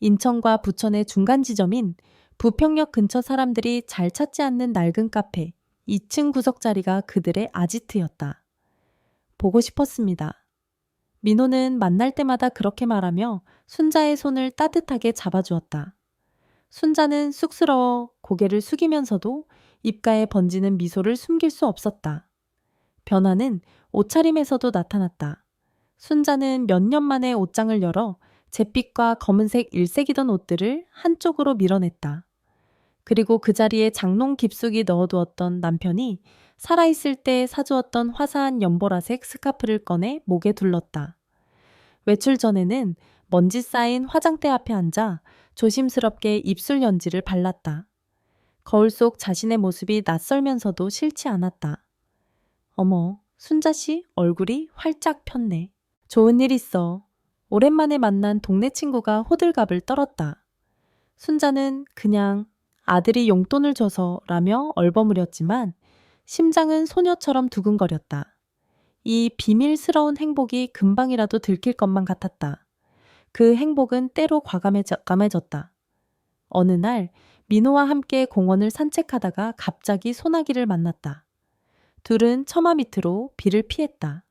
Speaker 1: 인천과 부천의 중간 지점인 부평역 근처 사람들이 잘 찾지 않는 낡은 카페 2층 구석자리가 그들의 아지트였다. 보고 싶었습니다. 민호는 만날 때마다 그렇게 말하며 순자의 손을 따뜻하게 잡아주었다. 순자는 쑥스러워 고개를 숙이면서도 입가에 번지는 미소를 숨길 수 없었다. 변화는 옷차림에서도 나타났다. 순자는 몇 년 만에 옷장을 열어 잿빛과 검은색 일색이던 옷들을 한쪽으로 밀어냈다. 그리고 그 자리에 장롱 깊숙이 넣어두었던 남편이 살아있을 때 사주었던 화사한 연보라색 스카프를 꺼내 목에 둘렀다. 외출 전에는 먼지 쌓인 화장대 앞에 앉아 조심스럽게 입술 연지를 발랐다. 거울 속 자신의 모습이 낯설면서도 싫지 않았다. 어머, 순자씨 얼굴이 활짝 폈네. 좋은 일 있어. 오랜만에 만난 동네 친구가 호들갑을 떨었다. 순자는 그냥 아들이 용돈을 줘서 라며 얼버무렸지만 심장은 소녀처럼 두근거렸다. 이 비밀스러운 행복이 금방이라도 들킬 것만 같았다. 그 행복은 때로 과감해졌다. 어느 날 민호와 함께 공원을 산책하다가 갑자기 소나기를 만났다. 둘은 처마 밑으로 비를 피했다.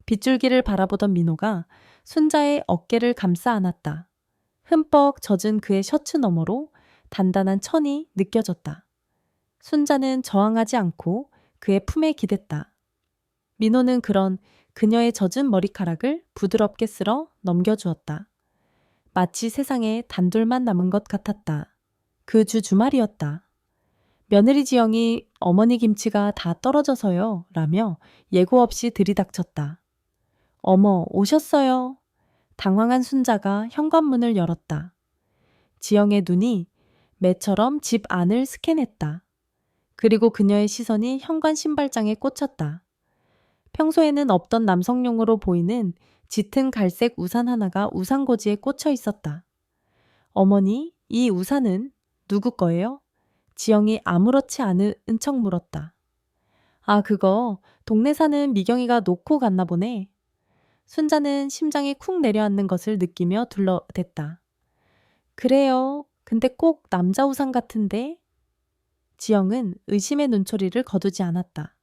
Speaker 1: 빗줄기를 바라보던 민호가 순자의 어깨를 감싸 안았다. 흠뻑 젖은 그의 셔츠 너머로 단단한 천이 느껴졌다. 순자는 저항하지 않고 그의 품에 기댔다. 민호는 그런 그녀의 젖은 머리카락을 부드럽게 쓸어 넘겨주었다. 마치 세상에 단둘만 남은 것 같았다. 그 주말이었다. 며느리 지영이 어머니 김치가 다 떨어져서요 라며 예고 없이 들이닥쳤다. 어머, 오셨어요. 당황한 순자가 현관문을 열었다. 지영의 눈이 매처럼 집 안을 스캔했다. 그리고 그녀의 시선이 현관 신발장에 꽂혔다. 평소에는 없던 남성용으로 보이는 짙은 갈색 우산 하나가 우산고지에 꽂혀 있었다. 어머니, 이 우산은 누구 거예요? 지영이 아무렇지 않은 척 물었다. 아, 그거 동네 사는 미경이가 놓고 갔나 보네. 순자는 심장이 쿵 내려앉는 것을 느끼며 둘러댔다. 그래요. 근데 꼭 남자 우산 같은데? 지영은 의심의 눈초리를 거두지 않았다.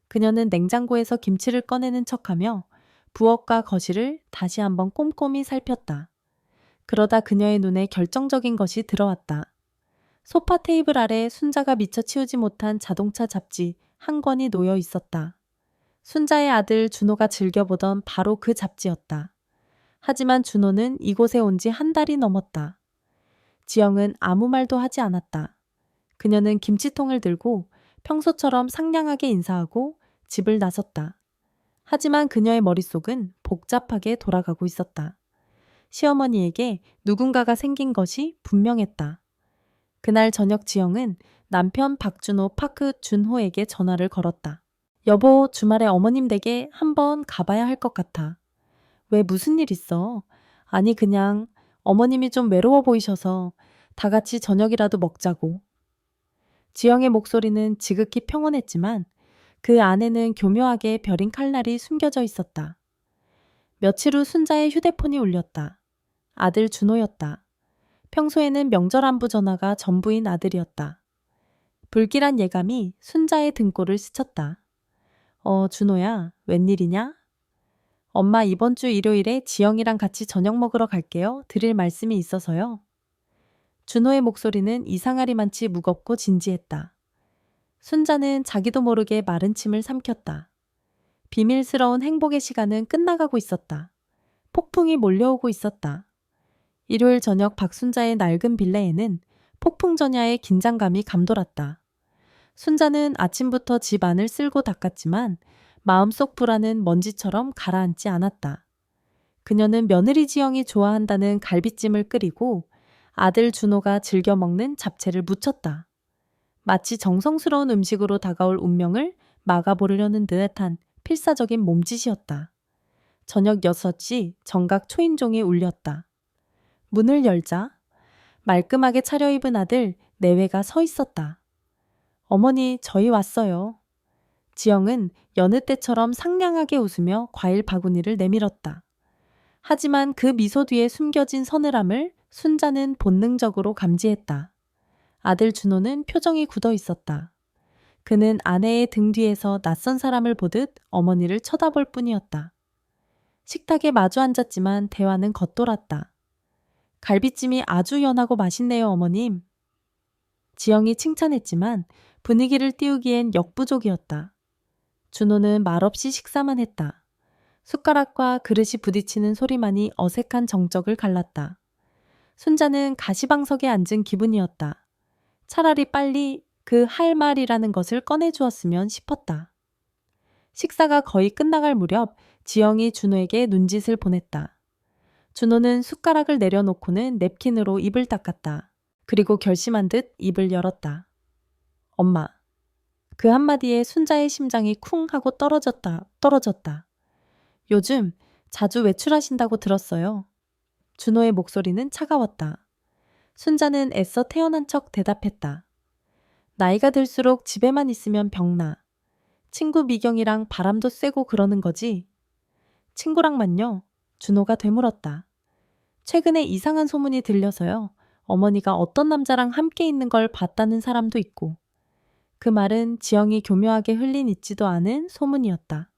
Speaker 1: 그녀는 냉장고에서 김치를 꺼내는 척하며 부엌과 거실을 다시 한번 꼼꼼히 살폈다. 그러다 그녀의 눈에 결정적인 것이 들어왔다. 소파 테이블 아래 순자가 미처 치우지 못한 자동차 잡지 한 권이 놓여 있었다. 순자의 아들 준호가 즐겨보던 바로 그 잡지였다. 하지만 준호는 이곳에 온 지 한 달이 넘었다. 지영은 아무 말도 하지 않았다. 그녀는 김치통을 들고 평소처럼 상냥하게 인사하고 집을 나섰다. 하지만 그녀의 머릿속은 복잡하게 돌아가고 있었다. 시어머니에게 누군가가 생긴 것이 분명했다. 그날 저녁 지영은 남편 박준호 파크 준호에게 전화를 걸었다. 여보, 주말에 어머님 댁에 한번 가봐야 할 것 같아. 왜 무슨 일 있어? 아니 그냥 어머님이 좀 외로워 보이셔서 다 같이 저녁이라도 먹자고. 지영의 목소리는 지극히 평온했지만 그 안에는 교묘하게 벼린 칼날이 숨겨져 있었다. 며칠 후 순자의 휴대폰이 울렸다. 아들 준호였다. 평소에는 명절 안부 전화가 전부인 아들이었다. 불길한 예감이 순자의 등골을 스쳤다. 준호야, 웬일이냐? 엄마 이번 주 일요일에 지영이랑 같이 저녁 먹으러 갈게요. 드릴 말씀이 있어서요. 준호의 목소리는 이상하리만치 무겁고 진지했다. 순자는 자기도 모르게 마른 침을 삼켰다. 비밀스러운 행복의 시간은 끝나가고 있었다. 폭풍이 몰려오고 있었다. 일요일 저녁 박순자의 낡은 빌라에는 폭풍전야의 긴장감이 감돌았다. 순자는 아침부터 집 안을 쓸고 닦았지만 마음속 불안은 먼지처럼 가라앉지 않았다. 그녀는 며느리 지영이 좋아한다는 갈비찜을 끓이고 아들 준호가 즐겨 먹는 잡채를 무쳤다. 마치 정성스러운 음식으로 다가올 운명을 막아보려는 듯한 필사적인 몸짓이었다. 저녁 6시 정각 초인종이 울렸다. 문을 열자 말끔하게 차려입은 아들 내외가 서 있었다. 어머니, 저희 왔어요. 지영은 여느 때처럼 상냥하게 웃으며 과일 바구니를 내밀었다. 하지만 그 미소 뒤에 숨겨진 서늘함을 순자는 본능적으로 감지했다. 아들 준호는 표정이 굳어 있었다. 그는 아내의 등 뒤에서 낯선 사람을 보듯 어머니를 쳐다볼 뿐이었다. 식탁에 마주 앉았지만 대화는 겉돌았다. 갈비찜이 아주 연하고 맛있네요, 어머님. 지영이 칭찬했지만 분위기를 띄우기엔 역부족이었다. 준호는 말없이 식사만 했다. 숟가락과 그릇이 부딪히는 소리만이 어색한 정적을 갈랐다. 순자는 가시방석에 앉은 기분이었다. 차라리 빨리 그 할 말이라는 것을 꺼내주었으면 싶었다. 식사가 거의 끝나갈 무렵 지영이 준호에게 눈짓을 보냈다. 준호는 숟가락을 내려놓고는 냅킨으로 입을 닦았다. 그리고 결심한 듯 입을 열었다. 엄마. 그 한마디에 순자의 심장이 쿵 하고 떨어졌다. 요즘 자주 외출하신다고 들었어요. 준호의 목소리는 차가웠다. 순자는 애써 태어난 척 대답했다. 나이가 들수록 집에만 있으면 병나. 친구 미경이랑 바람도 쐬고 그러는 거지. 친구랑만요. 준호가 되물었다. 최근에 이상한 소문이 들려서요. 어머니가 어떤 남자랑 함께 있는 걸 봤다는 사람도 있고. 그 말은 지영이 교묘하게 흘린 있지도 않은 소문이었다.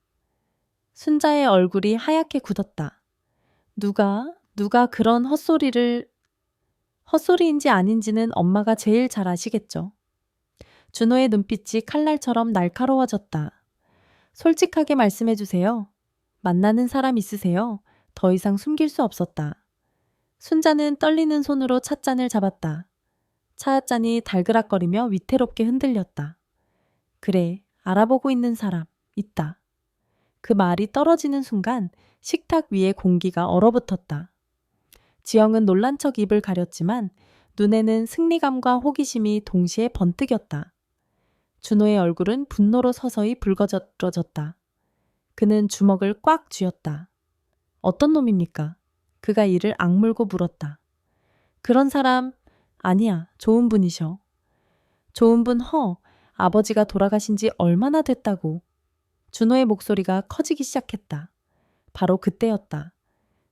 Speaker 1: 순자의 얼굴이 하얗게 굳었다. 누가 그런 헛소리인지 아닌지는 엄마가 제일 잘 아시겠죠. 준호의 눈빛이 칼날처럼 날카로워졌다. 솔직하게 말씀해 주세요. 만나는 사람 있으세요? 더 이상 숨길 수 없었다. 순자는 떨리는 손으로 찻잔을 잡았다. 찻잔이 달그락거리며 위태롭게 흔들렸다. 그래, 알아보고 있는 사람, 있다. 그 말이 떨어지는 순간 식탁 위에 공기가 얼어붙었다. 지영은 놀란 척 입을 가렸지만 눈에는 승리감과 호기심이 동시에 번뜩였다. 준호의 얼굴은 분노로 서서히 붉어졌다. 그는 주먹을 꽉 쥐었다. 어떤 놈입니까? 그가 이를 악물고 물었다. 그런 사람 아니야. 좋은 분이셔. 좋은 분 아버지가 돌아가신 지 얼마나 됐다고. 준호의 목소리가 커지기 시작했다. 바로 그때였다.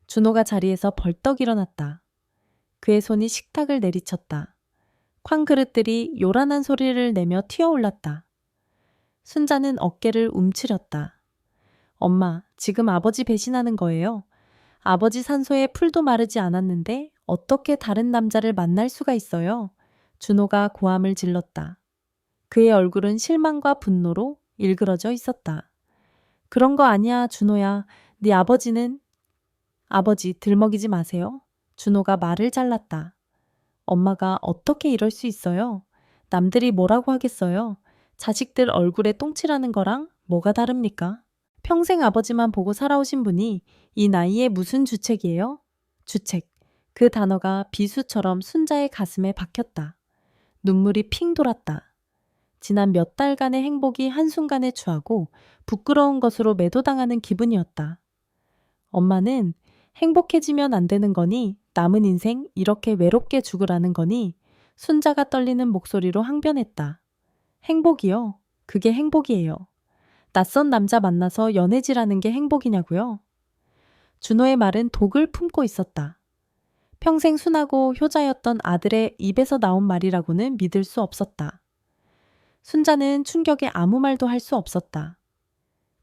Speaker 1: 준호가 자리에서 벌떡 일어났다. 그의 손이 식탁을 내리쳤다. 쾅 그릇들이 요란한 소리를 내며 튀어올랐다. 순자는 어깨를 움츠렸다. 엄마, 지금 아버지 배신하는 거예요. 아버지 산소에 풀도 마르지 않았는데 어떻게 다른 남자를 만날 수가 있어요? 준호가 고함을 질렀다. 그의 얼굴은 실망과 분노로 일그러져 있었다. 그런 거 아니야, 준호야. 네 아버지는... 아버지, 들먹이지 마세요. 준호가 말을 잘랐다. 엄마가 어떻게 이럴 수 있어요? 남들이 뭐라고 하겠어요? 자식들 얼굴에 똥칠하는 거랑 뭐가 다릅니까? 평생 아버지만 보고 살아오신 분이 이 나이에 무슨 주책이에요? 주책. 그 단어가 비수처럼 순자의 가슴에 박혔다. 눈물이 핑 돌았다. 지난 몇 달간의 행복이 한순간에 추하고 부끄러운 것으로 매도당하는 기분이었다. 엄마는 행복해지면 안 되는 거니? 남은 인생 이렇게 외롭게 죽으라는 거니? 순자가 떨리는 목소리로 항변했다. 행복이요? 그게 행복이에요. 낯선 남자 만나서 연애질하는 게 행복이냐고요? 준호의 말은 독을 품고 있었다. 평생 순하고 효자였던 아들의 입에서 나온 말이라고는 믿을 수 없었다. 순자는 충격에 아무 말도 할 수 없었다.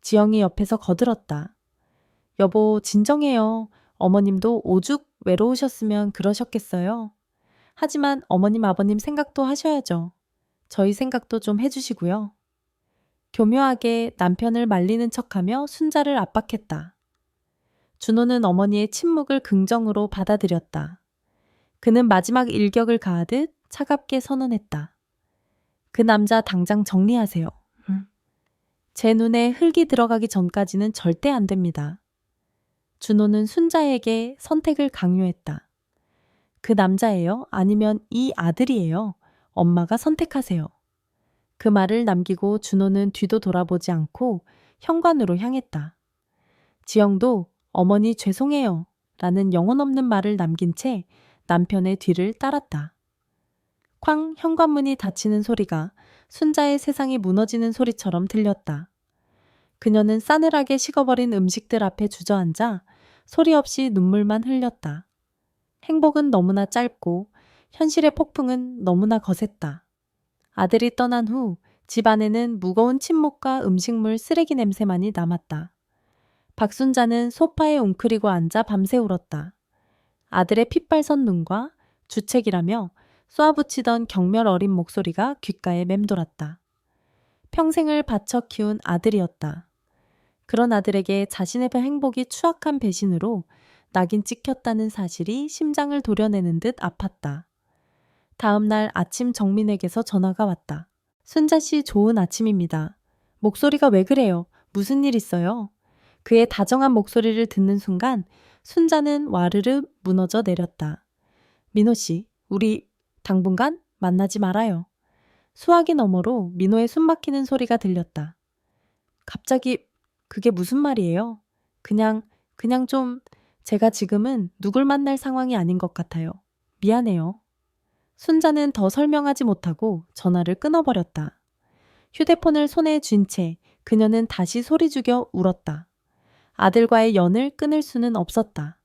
Speaker 1: 지영이 옆에서 거들었다. 여보, 진정해요. 어머님도 오죽 외로우셨으면 그러셨겠어요. 하지만 어머님, 아버님 생각도 하셔야죠. 저희 생각도 좀 해주시고요. 교묘하게 남편을 말리는 척하며 순자를 압박했다. 준호는 어머니의 침묵을 긍정으로 받아들였다. 그는 마지막 일격을 가하듯 차갑게 선언했다. 그 남자 당장 정리하세요. 제 눈에 흙이 들어가기 전까지는 절대 안 됩니다. 준호는 순자에게 선택을 강요했다. 그 남자예요? 아니면 이 아들이에요? 엄마가 선택하세요. 그 말을 남기고 준호는 뒤도 돌아보지 않고 현관으로 향했다. 지영도 어머니 죄송해요 라는 영혼 없는 말을 남긴 채 남편의 뒤를 따랐다. 쾅 현관문이 닫히는 소리가 순자의 세상이 무너지는 소리처럼 들렸다. 그녀는 싸늘하게 식어버린 음식들 앞에 주저앉아 소리 없이 눈물만 흘렸다. 행복은 너무나 짧고 현실의 폭풍은 너무나 거셌다. 아들이 떠난 후 집안에는 무거운 침묵과 음식물 쓰레기 냄새만이 남았다. 박순자는 소파에 웅크리고 앉아 밤새 울었다. 아들의 핏발선 눈과 주책이라며 쏘아붙이던 경멸 어린 목소리가 귓가에 맴돌았다. 평생을 바쳐 키운 아들이었다. 그런 아들에게 자신의 행복이 추악한 배신으로 낙인 찍혔다는 사실이 심장을 도려내는 듯 아팠다. 다음 날 아침 정민에게서 전화가 왔다. 순자 씨 좋은 아침입니다. 목소리가 왜 그래요? 무슨 일 있어요? 그의 다정한 목소리를 듣는 순간 순자는 와르르 무너져 내렸다. 민호 씨, 우리 당분간 만나지 말아요. 수화기 너머로 민호의 숨막히는 소리가 들렸다. 갑자기 그게 무슨 말이에요? 그냥 좀 제가 지금은 누굴 만날 상황이 아닌 것 같아요. 미안해요. 순자는 더 설명하지 못하고 전화를 끊어버렸다. 휴대폰을 손에 쥔 채 그녀는 다시 소리 죽여 울었다. 아들과의 연을 끊을 수는 없었다.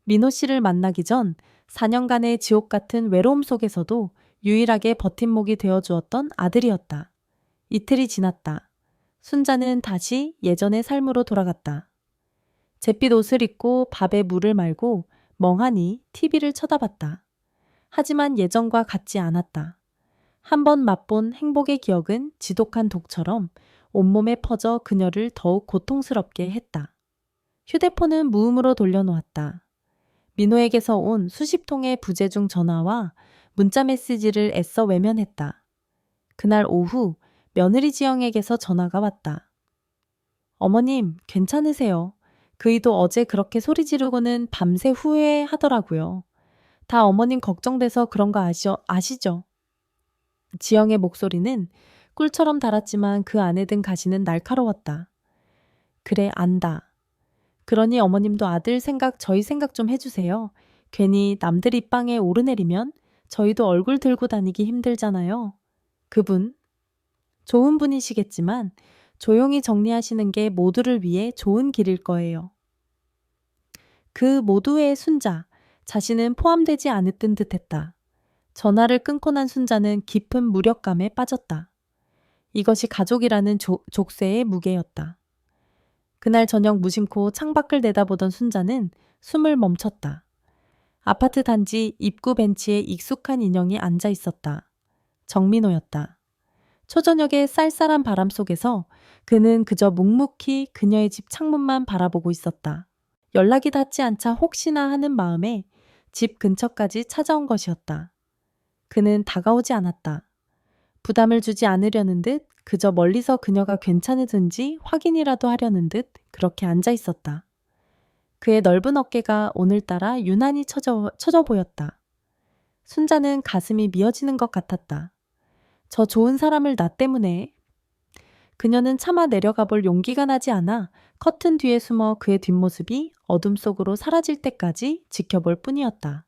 Speaker 1: 민호 씨를 만나기 전 4년간의 지옥 같은 외로움 속에서도 유일하게 버팀목이 되어주었던 아들이었다. 이틀이 지났다. 순자는 다시 예전의 삶으로 돌아갔다. 잿빛 옷을 입고 밥에 물을 말고 멍하니 TV를 쳐다봤다. 하지만 예전과 같지 않았다. 한 번 맛본 행복의 기억은 지독한 독처럼 온몸에 퍼져 그녀를 더욱 고통스럽게 했다. 휴대폰은 무음으로 돌려놓았다. 민호에게서 온 수십 통의 부재중 전화와 문자 메시지를 애써 외면했다. 그날 오후 며느리 지영에게서 전화가 왔다. 어머님, 괜찮으세요? 그이도 어제 그렇게 소리 지르고는 밤새 후회하더라고요. 다 어머님 걱정돼서 그런 거 아시죠? 지영의 목소리는 꿀처럼 달았지만 그 안에 든 가시는 날카로웠다. 그래, 안다. 그러니 어머님도 아들 생각, 저희 생각 좀 해주세요. 괜히 남들 입방에 오르내리면 저희도 얼굴 들고 다니기 힘들잖아요. 그분, 좋은 분이시겠지만 조용히 정리하시는 게 모두를 위해 좋은 길일 거예요. 그 모두의 순자, 자신은 포함되지 않았던 듯했다. 전화를 끊고 난 순자는 깊은 무력감에 빠졌다. 이것이 가족이라는 족쇄의 무게였다. 그날 저녁 무심코 창밖을 내다보던 순자는 숨을 멈췄다. 아파트 단지 입구 벤치에 익숙한 인형이 앉아 있었다. 정민호였다. 초저녁의 쌀쌀한 바람 속에서 그는 그저 묵묵히 그녀의 집 창문만 바라보고 있었다. 연락이 닿지 않자 혹시나 하는 마음에 집 근처까지 찾아온 것이었다. 그는 다가오지 않았다. 부담을 주지 않으려는 듯 그저 멀리서 그녀가 괜찮으든지 확인이라도 하려는 듯 그렇게 앉아 있었다. 그의 넓은 어깨가 오늘따라 유난히 처져 보였다. 순자는 가슴이 미어지는 것 같았다. 저 좋은 사람을 나 때문에. 그녀는 차마 내려가 볼 용기가 나지 않아 커튼 뒤에 숨어 그의 뒷모습이 어둠 속으로 사라질 때까지 지켜볼 뿐이었다.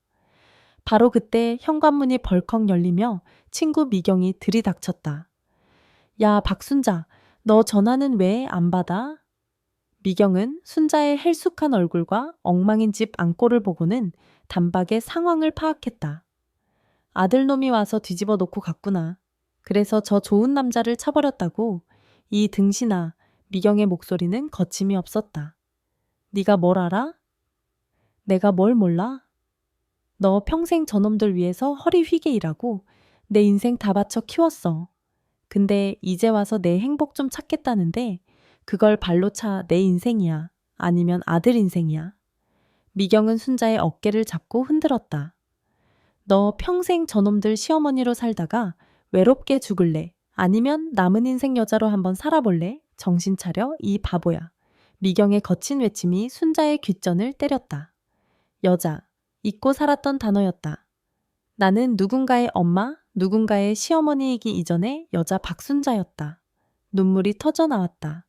Speaker 1: 바로 그때 현관문이 벌컥 열리며 친구 미경이 들이닥쳤다. 야, 박순자, 너 전화는 왜 안 받아? 미경은 순자의 헬쑥한 얼굴과 엉망인 집 안골을 보고는 단박에 상황을 파악했다. 아들놈이 와서 뒤집어 놓고 갔구나. 그래서 저 좋은 남자를 차버렸다고. 이 등신아, 미경의 목소리는 거침이 없었다. 네가 뭘 알아? 내가 뭘 몰라? 너 평생 저놈들 위해서 허리 휘게 일하고 내 인생 다 바쳐 키웠어. 근데 이제 와서 내 행복 좀 찾겠다는데 그걸 발로 차 내 인생이야. 아니면 아들 인생이야. 미경은 순자의 어깨를 잡고 흔들었다. 너 평생 저놈들 시어머니로 살다가 외롭게 죽을래? 아니면 남은 인생 여자로 한번 살아볼래? 정신 차려, 이 바보야. 미경의 거친 외침이 순자의 귓전을 때렸다. 여자, 잊고 살았던 단어였다. 나는 누군가의 엄마, 누군가의 시어머니이기 이전에 여자 박순자였다. 눈물이 터져 나왔다.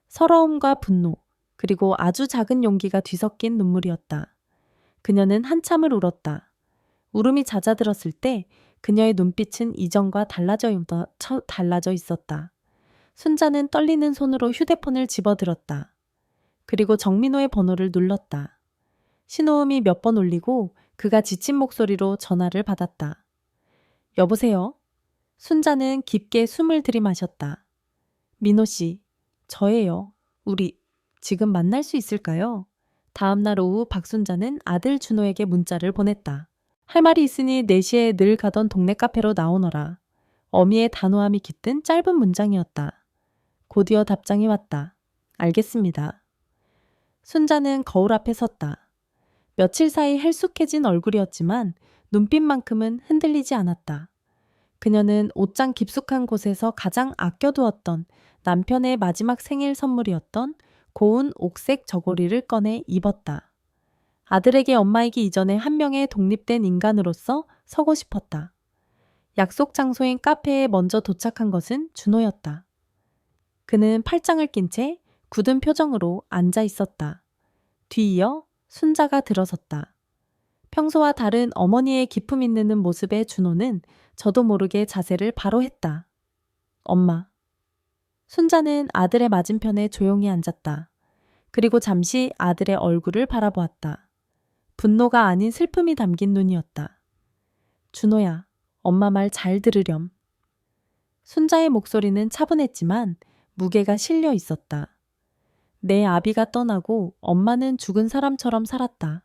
Speaker 1: 서러움과 분노, 그리고 아주 작은 용기가 뒤섞인 눈물이었다. 그녀는 한참을 울었다. 울음이 잦아들었을 때 그녀의 눈빛은 이전과 달라져 있었다. 순자는 떨리는 손으로 휴대폰을 집어들었다. 그리고 정민호의 번호를 눌렀다. 신호음이 몇 번 울리고 그가 지친 목소리로 전화를 받았다. 여보세요? 순자는 깊게 숨을 들이마셨다. 민호 씨, 저예요. 우리 지금 만날 수 있을까요? 다음 날 오후 박순자는 아들 준호에게 문자를 보냈다. 할 말이 있으니 4시에 늘 가던 동네 카페로 나오너라. 어미의 단호함이 깃든 짧은 문장이었다. 곧이어 답장이 왔다. 알겠습니다. 순자는 거울 앞에 섰다. 며칠 사이 헬쑥해진 얼굴이었지만 눈빛만큼은 흔들리지 않았다. 그녀는 옷장 깊숙한 곳에서 가장 아껴두었던 남편의 마지막 생일 선물이었던 고운 옥색 저고리를 꺼내 입었다. 아들에게 엄마이기 이전에 한 명의 독립된 인간으로서 서고 싶었다. 약속 장소인 카페에 먼저 도착한 것은 준호였다. 그는 팔짱을 낀 채 굳은 표정으로 앉아 있었다. 뒤이어 순자가 들어섰다. 평소와 다른 어머니의 기품 있는 모습의 준호는 저도 모르게 자세를 바로 했다. 엄마. 순자는 아들의 맞은편에 조용히 앉았다. 그리고 잠시 아들의 얼굴을 바라보았다. 분노가 아닌 슬픔이 담긴 눈이었다. 준호야, 엄마 말 잘 들으렴. 순자의 목소리는 차분했지만 무게가 실려 있었다. 내 아비가 떠나고 엄마는 죽은 사람처럼 살았다.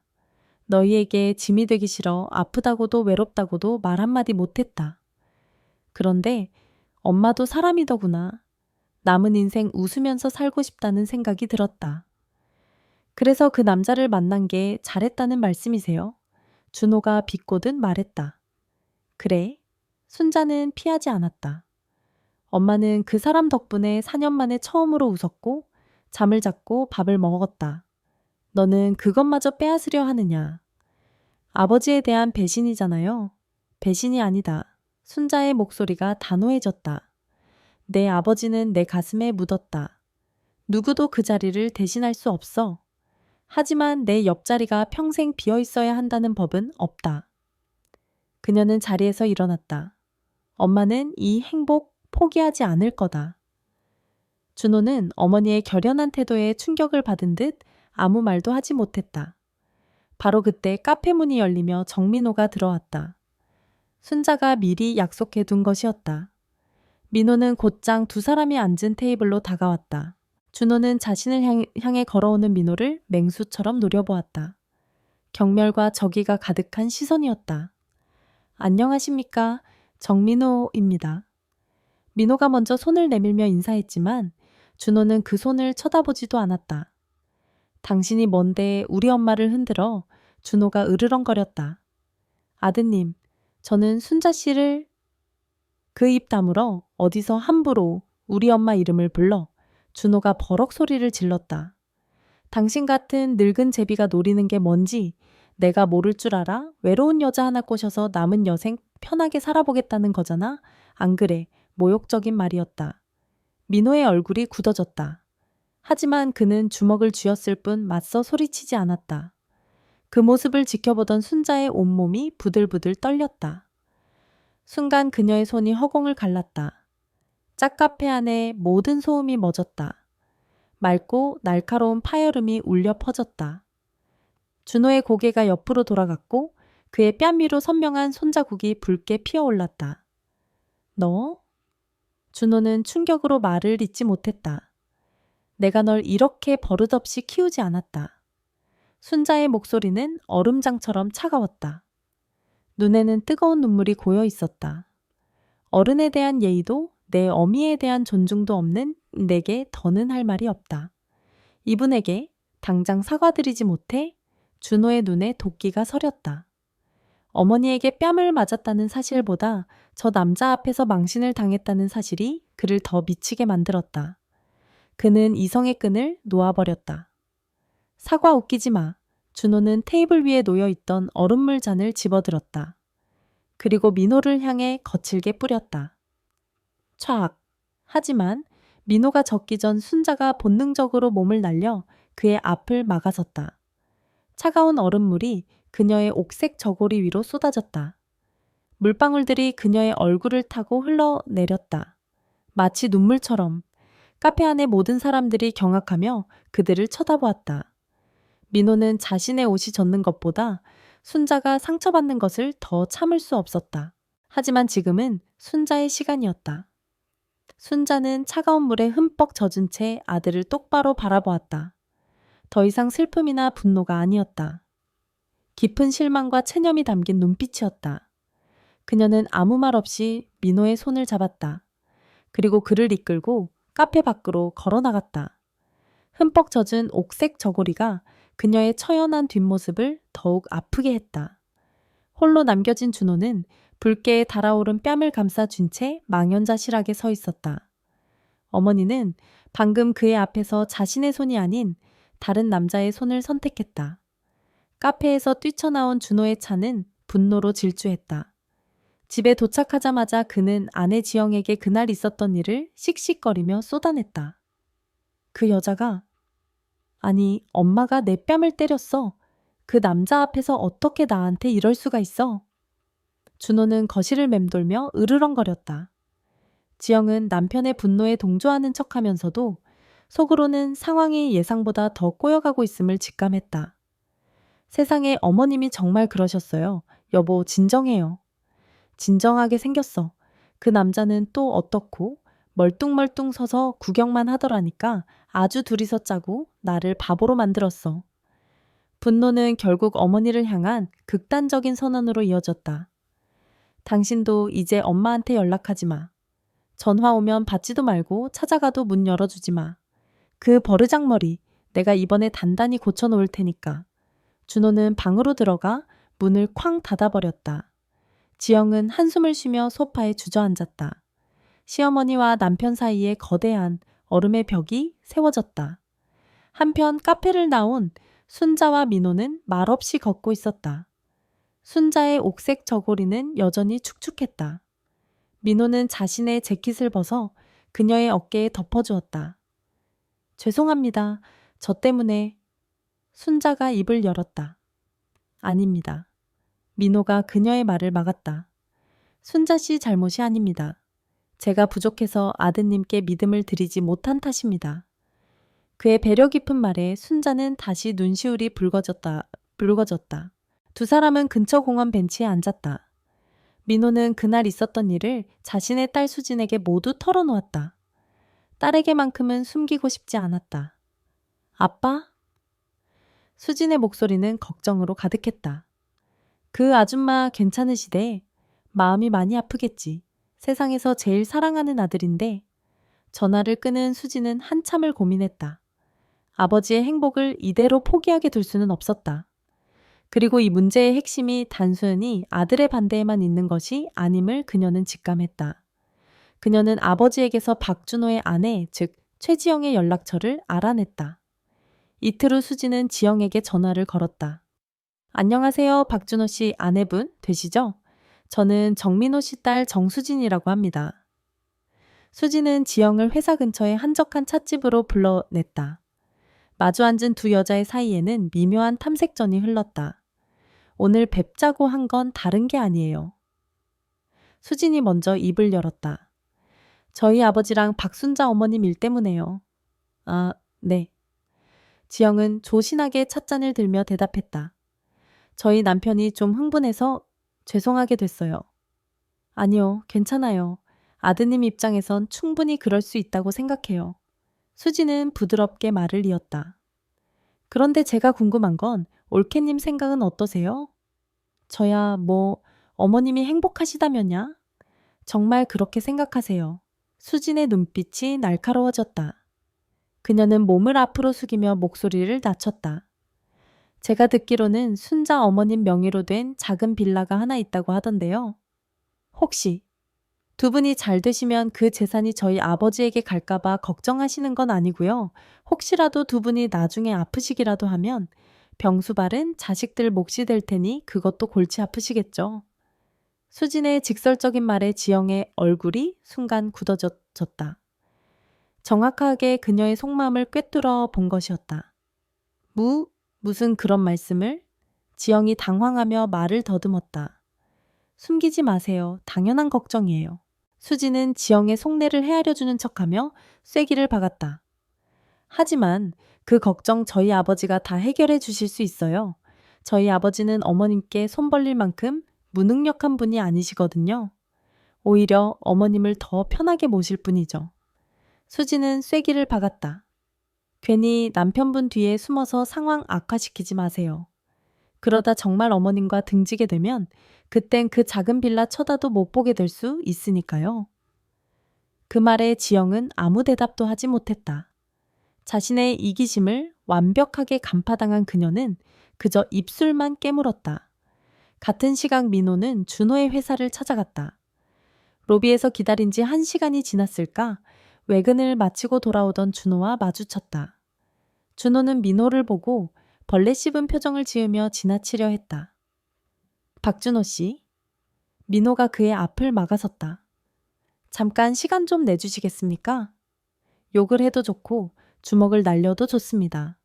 Speaker 1: 너희에게 짐이 되기 싫어 아프다고도 외롭다고도 말 한마디 못했다. 그런데 엄마도 사람이더구나. 남은 인생 웃으면서 살고 싶다는 생각이 들었다. 그래서 그 남자를 만난 게 잘했다는 말씀이세요? 준호가 비꼬듯 말했다. 그래? 순자는 피하지 않았다. 엄마는 그 사람 덕분에 4년 만에 처음으로 웃었고 잠을 잤고 밥을 먹었다. 너는 그것마저 빼앗으려 하느냐. 아버지에 대한 배신이잖아요. 배신이 아니다. 순자의 목소리가 단호해졌다. 내 아버지는 내 가슴에 묻었다. 누구도 그 자리를 대신할 수 없어. 하지만 내 옆자리가 평생 비어 있어야 한다는 법은 없다. 그녀는 자리에서 일어났다. 엄마는 이 행복 포기하지 않을 거다. 준호는 어머니의 결연한 태도에 충격을 받은 듯 아무 말도 하지 못했다. 바로 그때 카페 문이 열리며 정민호가 들어왔다. 순자가 미리 약속해 둔 것이었다. 민호는 곧장 두 사람이 앉은 테이블로 다가왔다. 준호는 자신을 향해 걸어오는 민호를 맹수처럼 노려보았다. 경멸과 적의가 가득한 시선이었다. 안녕하십니까? 정민호입니다. 민호가 먼저 손을 내밀며 인사했지만 준호는 그 손을 쳐다보지도 않았다. 당신이 뭔데 우리 엄마를 흔들어? 준호가 으르렁거렸다. 아드님, 저는 순자 씨를... 그 입 다물어 어디서 함부로 우리 엄마 이름을 불러. 준호가 버럭 소리를 질렀다. 당신 같은 늙은 제비가 노리는 게 뭔지 내가 모를 줄 알아? 외로운 여자 하나 꼬셔서 남은 여생 편하게 살아보겠다는 거잖아? 안 그래? 모욕적인 말이었다. 민호의 얼굴이 굳어졌다. 하지만 그는 주먹을 쥐었을 뿐 맞서 소리치지 않았다. 그 모습을 지켜보던 순자의 온몸이 부들부들 떨렸다. 순간 그녀의 손이 허공을 갈랐다. 짝카페 안에 모든 소음이 멎었다. 맑고 날카로운 파열음이 울려 퍼졌다. 준호의 고개가 옆으로 돌아갔고 그의 뺨 위로 선명한 손자국이 붉게 피어올랐다. 너? 준호는 충격으로 말을 잇지 못했다. 내가 널 이렇게 버릇없이 키우지 않았다. 순자의 목소리는 얼음장처럼 차가웠다. 눈에는 뜨거운 눈물이 고여 있었다. 어른에 대한 예의도 내 어미에 대한 존중도 없는 내게 더는 할 말이 없다. 이분에게 당장 사과드리지 못해 준호의 눈에 도끼가 서렸다. 어머니에게 뺨을 맞았다는 사실보다 저 남자 앞에서 망신을 당했다는 사실이 그를 더 미치게 만들었다. 그는 이성의 끈을 놓아버렸다. 사과 웃기지 마. 준호는 테이블 위에 놓여있던 얼음물 잔을 집어들었다. 그리고 민호를 향해 거칠게 뿌렸다. 촥! 하지만 민호가 젖기 전 순자가 본능적으로 몸을 날려 그의 앞을 막아섰다. 차가운 얼음물이 그녀의 옥색 저고리 위로 쏟아졌다. 물방울들이 그녀의 얼굴을 타고 흘러내렸다. 마치 눈물처럼. 카페 안의 모든 사람들이 경악하며 그들을 쳐다보았다. 민호는 자신의 옷이 젖는 것보다 순자가 상처받는 것을 더 참을 수 없었다. 하지만 지금은 순자의 시간이었다. 순자는 차가운 물에 흠뻑 젖은 채 아들을 똑바로 바라보았다. 더 이상 슬픔이나 분노가 아니었다. 깊은 실망과 체념이 담긴 눈빛이었다. 그녀는 아무 말 없이 민호의 손을 잡았다. 그리고 그를 이끌고 카페 밖으로 걸어 나갔다. 흠뻑 젖은 옥색 저고리가 그녀의 처연한 뒷모습을 더욱 아프게 했다. 홀로 남겨진 준호는 붉게 달아오른 뺨을 감싸쥔 채 망연자실하게 서 있었다. 어머니는 방금 그의 앞에서 자신의 손이 아닌 다른 남자의 손을 선택했다. 카페에서 뛰쳐나온 준호의 차는 분노로 질주했다. 집에 도착하자마자 그는 아내 지영에게 그날 있었던 일을 씩씩거리며 쏟아냈다. 그 여자가, 아니 엄마가 내 뺨을 때렸어. 그 남자 앞에서 어떻게 나한테 이럴 수가 있어? 준호는 거실을 맴돌며 으르렁거렸다. 지영은 남편의 분노에 동조하는 척하면서도 속으로는 상황이 예상보다 더 꼬여가고 있음을 직감했다. 세상에 어머님이 정말 그러셨어요. 여보, 진정해요. 진정하게 생겼어. 그 남자는 또 어떻고 멀뚱멀뚱 서서 구경만 하더라니까 아주 둘이서 짜고 나를 바보로 만들었어. 분노는 결국 어머니를 향한 극단적인 선언으로 이어졌다. 당신도 이제 엄마한테 연락하지 마. 전화 오면 받지도 말고 찾아가도 문 열어주지 마. 그 버르장머리 내가 이번에 단단히 고쳐놓을 테니까. 준호는 방으로 들어가 문을 쾅 닫아버렸다. 지영은 한숨을 쉬며 소파에 주저앉았다. 시어머니와 남편 사이에 거대한 얼음의 벽이 세워졌다. 한편 카페를 나온 순자와 민호는 말없이 걷고 있었다. 순자의 옥색 저고리는 여전히 축축했다. 민호는 자신의 재킷을 벗어 그녀의 어깨에 덮어주었다. 죄송합니다. 저 때문에. 순자가 입을 열었다. 아닙니다. 민호가 그녀의 말을 막았다. 순자 씨 잘못이 아닙니다. 제가 부족해서 아드님께 믿음을 드리지 못한 탓입니다. 그의 배려 깊은 말에 순자는 다시 눈시울이 붉어졌다. 두 사람은 근처 공원 벤치에 앉았다. 민호는 그날 있었던 일을 자신의 딸 수진에게 모두 털어놓았다. 딸에게만큼은 숨기고 싶지 않았다. 아빠? 수진의 목소리는 걱정으로 가득했다. 그 아줌마 괜찮으시대? 마음이 많이 아프겠지. 세상에서 제일 사랑하는 아들인데. 전화를 끄는 수진은 한참을 고민했다. 아버지의 행복을 이대로 포기하게 둘 수는 없었다. 그리고 이 문제의 핵심이 단순히 아들의 반대에만 있는 것이 아님을 그녀는 직감했다. 그녀는 아버지에게서 박준호의 아내, 즉 최지영의 연락처를 알아냈다. 이틀 후 수진은 지영에게 전화를 걸었다. 안녕하세요, 박준호 씨 아내분 되시죠? 저는 정민호 씨 딸 정수진이라고 합니다. 수진은 지영을 회사 근처의 한적한 찻집으로 불러냈다. 마주 앉은 두 여자의 사이에는 미묘한 탐색전이 흘렀다. 오늘 뵙자고 한 건 다른 게 아니에요. 수진이 먼저 입을 열었다. 저희 아버지랑 박순자 어머님 일 때문에요. 아, 네. 지영은 조신하게 찻잔을 들며 대답했다. 저희 남편이 좀 흥분해서 죄송하게 됐어요. 아니요, 괜찮아요. 아드님 입장에선 충분히 그럴 수 있다고 생각해요. 수지는 부드럽게 말을 이었다. 그런데 제가 궁금한 건 올케님 생각은 어떠세요? 저야 어머님이 행복하시다면야? 정말 그렇게 생각하세요. 수진의 눈빛이 날카로워졌다. 그녀는 몸을 앞으로 숙이며 목소리를 낮췄다. 제가 듣기로는 순자 어머님 명의로 된 작은 빌라가 하나 있다고 하던데요. 혹시 두 분이 잘 되시면 그 재산이 저희 아버지에게 갈까봐 걱정하시는 건 아니고요. 혹시라도 두 분이 나중에 아프시기라도 하면 병수발은 자식들 몫이 될 테니 그것도 골치 아프시겠죠. 수진의 직설적인 말에 지영의 얼굴이 순간 굳어졌다. 정확하게 그녀의 속마음을 꿰뚫어 본 것이었다. 무슨 그런 말씀을? 지영이 당황하며 말을 더듬었다. 숨기지 마세요. 당연한 걱정이에요. 수지는 지영의 속내를 헤아려주는 척하며 쐐기를 박았다. 하지만 그 걱정 저희 아버지가 다 해결해 주실 수 있어요. 저희 아버지는 어머님께 손 벌릴 만큼 무능력한 분이 아니시거든요. 오히려 어머님을 더 편하게 모실 뿐이죠. 수지는 쐐기를 박았다. 괜히 남편분 뒤에 숨어서 상황 악화시키지 마세요. 그러다 정말 어머님과 등지게 되면 그땐 그 작은 빌라 쳐다도 못 보게 될 수 있으니까요. 그 말에 지영은 아무 대답도 하지 못했다. 자신의 이기심을 완벽하게 간파당한 그녀는 그저 입술만 깨물었다. 같은 시각 민호는 준호의 회사를 찾아갔다. 로비에서 기다린 지 1시간이 지났을까 외근을 마치고 돌아오던 준호와 마주쳤다. 준호는 민호를 보고 벌레 씹은 표정을 지으며 지나치려 했다. 박준호 씨. 민호가 그의 앞을 막아섰다. 잠깐 시간 좀 내주시겠습니까? 욕을 해도 좋고 주먹을 날려도 좋습니다.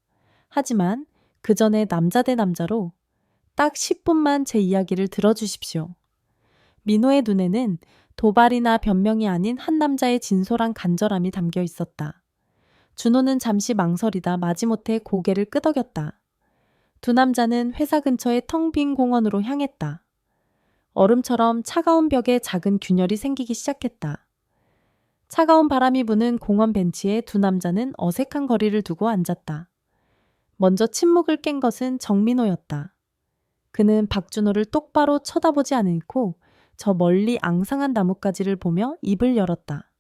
Speaker 1: 하지만 그 전에 남자 대 남자로 딱 10분만 제 이야기를 들어주십시오. 민호의 눈에는 도발이나 변명이 아닌 한 남자의 진솔한 간절함이 담겨 있었다. 준호는 잠시 망설이다 마지못해 고개를 끄덕였다. 두 남자는 회사 근처의 텅 빈 공원으로 향했다. 얼음처럼 차가운 벽에 작은 균열이 생기기 시작했다. 차가운 바람이 부는 공원 벤치에 두 남자는 어색한 거리를 두고 앉았다. 먼저 침묵을 깬 것은 정민호였다. 그는 박준호를 똑바로 쳐다보지 않고 저 멀리 앙상한 나뭇가지를 보며 입을 열었다.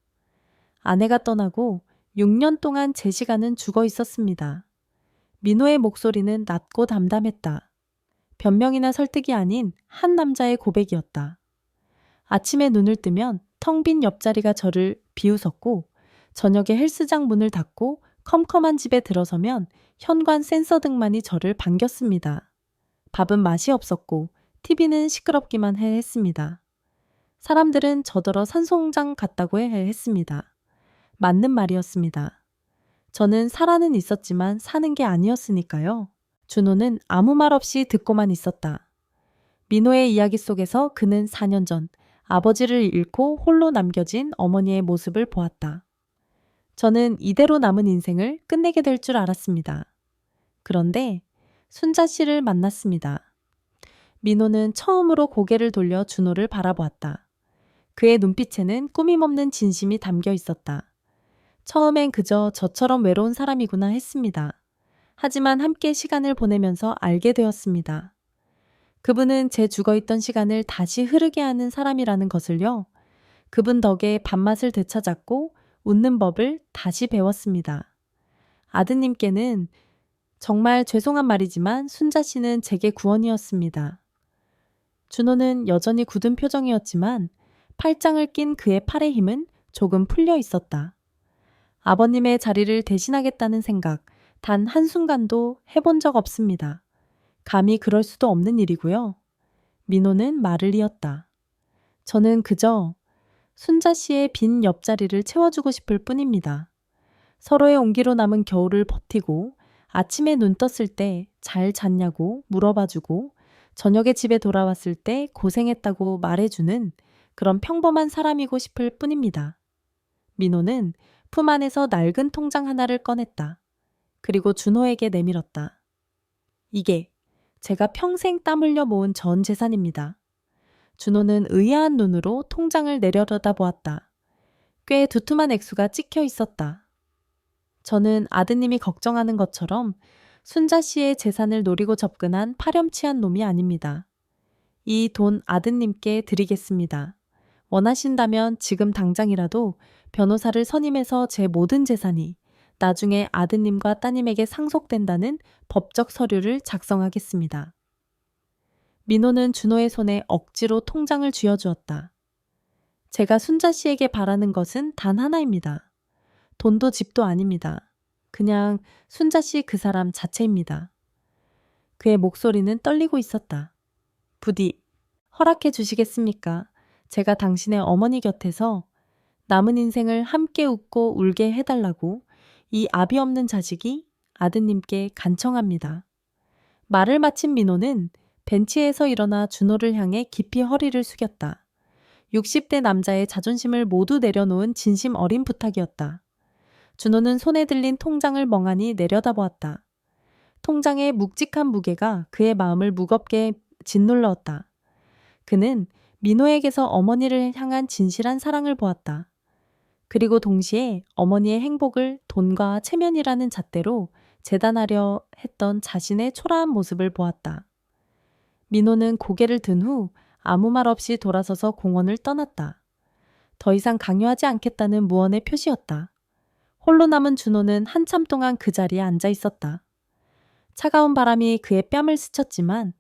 Speaker 1: 아내가 떠나고 6년 동안 제 시간은 죽어 있었습니다. 민호의 목소리는 낮고 담담했다. 변명이나 설득이 아닌 한 남자의 고백이었다. 아침에 눈을 뜨면 텅 빈 옆자리가 저를 비웃었고 저녁에 헬스장 문을 닫고 컴컴한 집에 들어서면 현관 센서 등만이 저를 반겼습니다. 밥은 맛이 없었고 TV는 시끄럽기만 했습니다. 사람들은 저더러 산송장 같다고 했습니다. 맞는 말이었습니다. 저는 살아는 있었지만 사는 게 아니었으니까요. 준호는 아무 말 없이 듣고만 있었다. 민호의 이야기 속에서 그는 4년 전 아버지를 잃고 홀로 남겨진 어머니의 모습을 보았다. 저는 이대로 남은 인생을 끝내게 될 줄 알았습니다. 그런데 순자 씨를 만났습니다. 민호는 처음으로 고개를 돌려 준호를 바라보았다. 그의 눈빛에는 꾸밈없는 진심이 담겨 있었다. 처음엔 그저 저처럼 외로운 사람이구나 했습니다. 하지만 함께 시간을 보내면서 알게 되었습니다. 그분은 제 죽어있던 시간을 다시 흐르게 하는 사람이라는 것을요. 그분 덕에 밥맛을 되찾았고 웃는 법을 다시 배웠습니다. 아드님께는 정말 죄송한 말이지만 순자 씨는 제게 구원이었습니다. 준호는 여전히 굳은 표정이었지만 팔짱을 낀 그의 팔의 힘은 조금 풀려 있었다. 아버님의 자리를 대신하겠다는 생각 단 한순간도 해본 적 없습니다. 감히 그럴 수도 없는 일이고요. 민호는 말을 이었다. 저는 그저 순자 씨의 빈 옆자리를 채워주고 싶을 뿐입니다. 서로의 온기로 남은 겨울을 버티고 아침에 눈 떴을 때 잘 잤냐고 물어봐주고 저녁에 집에 돌아왔을 때 고생했다고 말해주는 그런 평범한 사람이고 싶을 뿐입니다. 민호는 품 안에서 낡은 통장 하나를 꺼냈다. 그리고 준호에게 내밀었다. 이게 제가 평생 땀 흘려 모은 전 재산입니다. 준호는 의아한 눈으로 통장을 내려다 보았다. 꽤 두툼한 액수가 찍혀 있었다. 저는 아드님이 걱정하는 것처럼 순자 씨의 재산을 노리고 접근한 파렴치한 놈이 아닙니다. 이 돈 아드님께 드리겠습니다. 원하신다면 지금 당장이라도 변호사를 선임해서 제 모든 재산이 나중에 아드님과 따님에게 상속된다는 법적 서류를 작성하겠습니다. 민호는 준호의 손에 억지로 통장을 쥐어주었다. 제가 순자 씨에게 바라는 것은 단 하나입니다. 돈도 집도 아닙니다. 그냥 순자 씨 그 사람 자체입니다. 그의 목소리는 떨리고 있었다. 부디 허락해 주시겠습니까? 제가 당신의 어머니 곁에서 남은 인생을 함께 웃고 울게 해달라고 이 아비 없는 자식이 아드님께 간청합니다. 말을 마친 민호는 벤치에서 일어나 준호를 향해 깊이 허리를 숙였다. 60대 남자의 자존심을 모두 내려놓은 진심 어린 부탁이었다. 준호는 손에 들린 통장을 멍하니 내려다보았다. 통장의 묵직한 무게가 그의 마음을 무겁게 짓눌렀다. 그는 민호에게서 어머니를 향한 진실한 사랑을 보았다. 그리고 동시에 어머니의 행복을 돈과 체면이라는 잣대로 재단하려 했던 자신의 초라한 모습을 보았다. 민호는 고개를 든 후 아무 말 없이 돌아서서 공원을 떠났다. 더 이상 강요하지 않겠다는 무언의 표시였다. 홀로 남은 준호는 한참 동안 그 자리에 앉아 있었다. 차가운 바람이 그의 뺨을 스쳤지만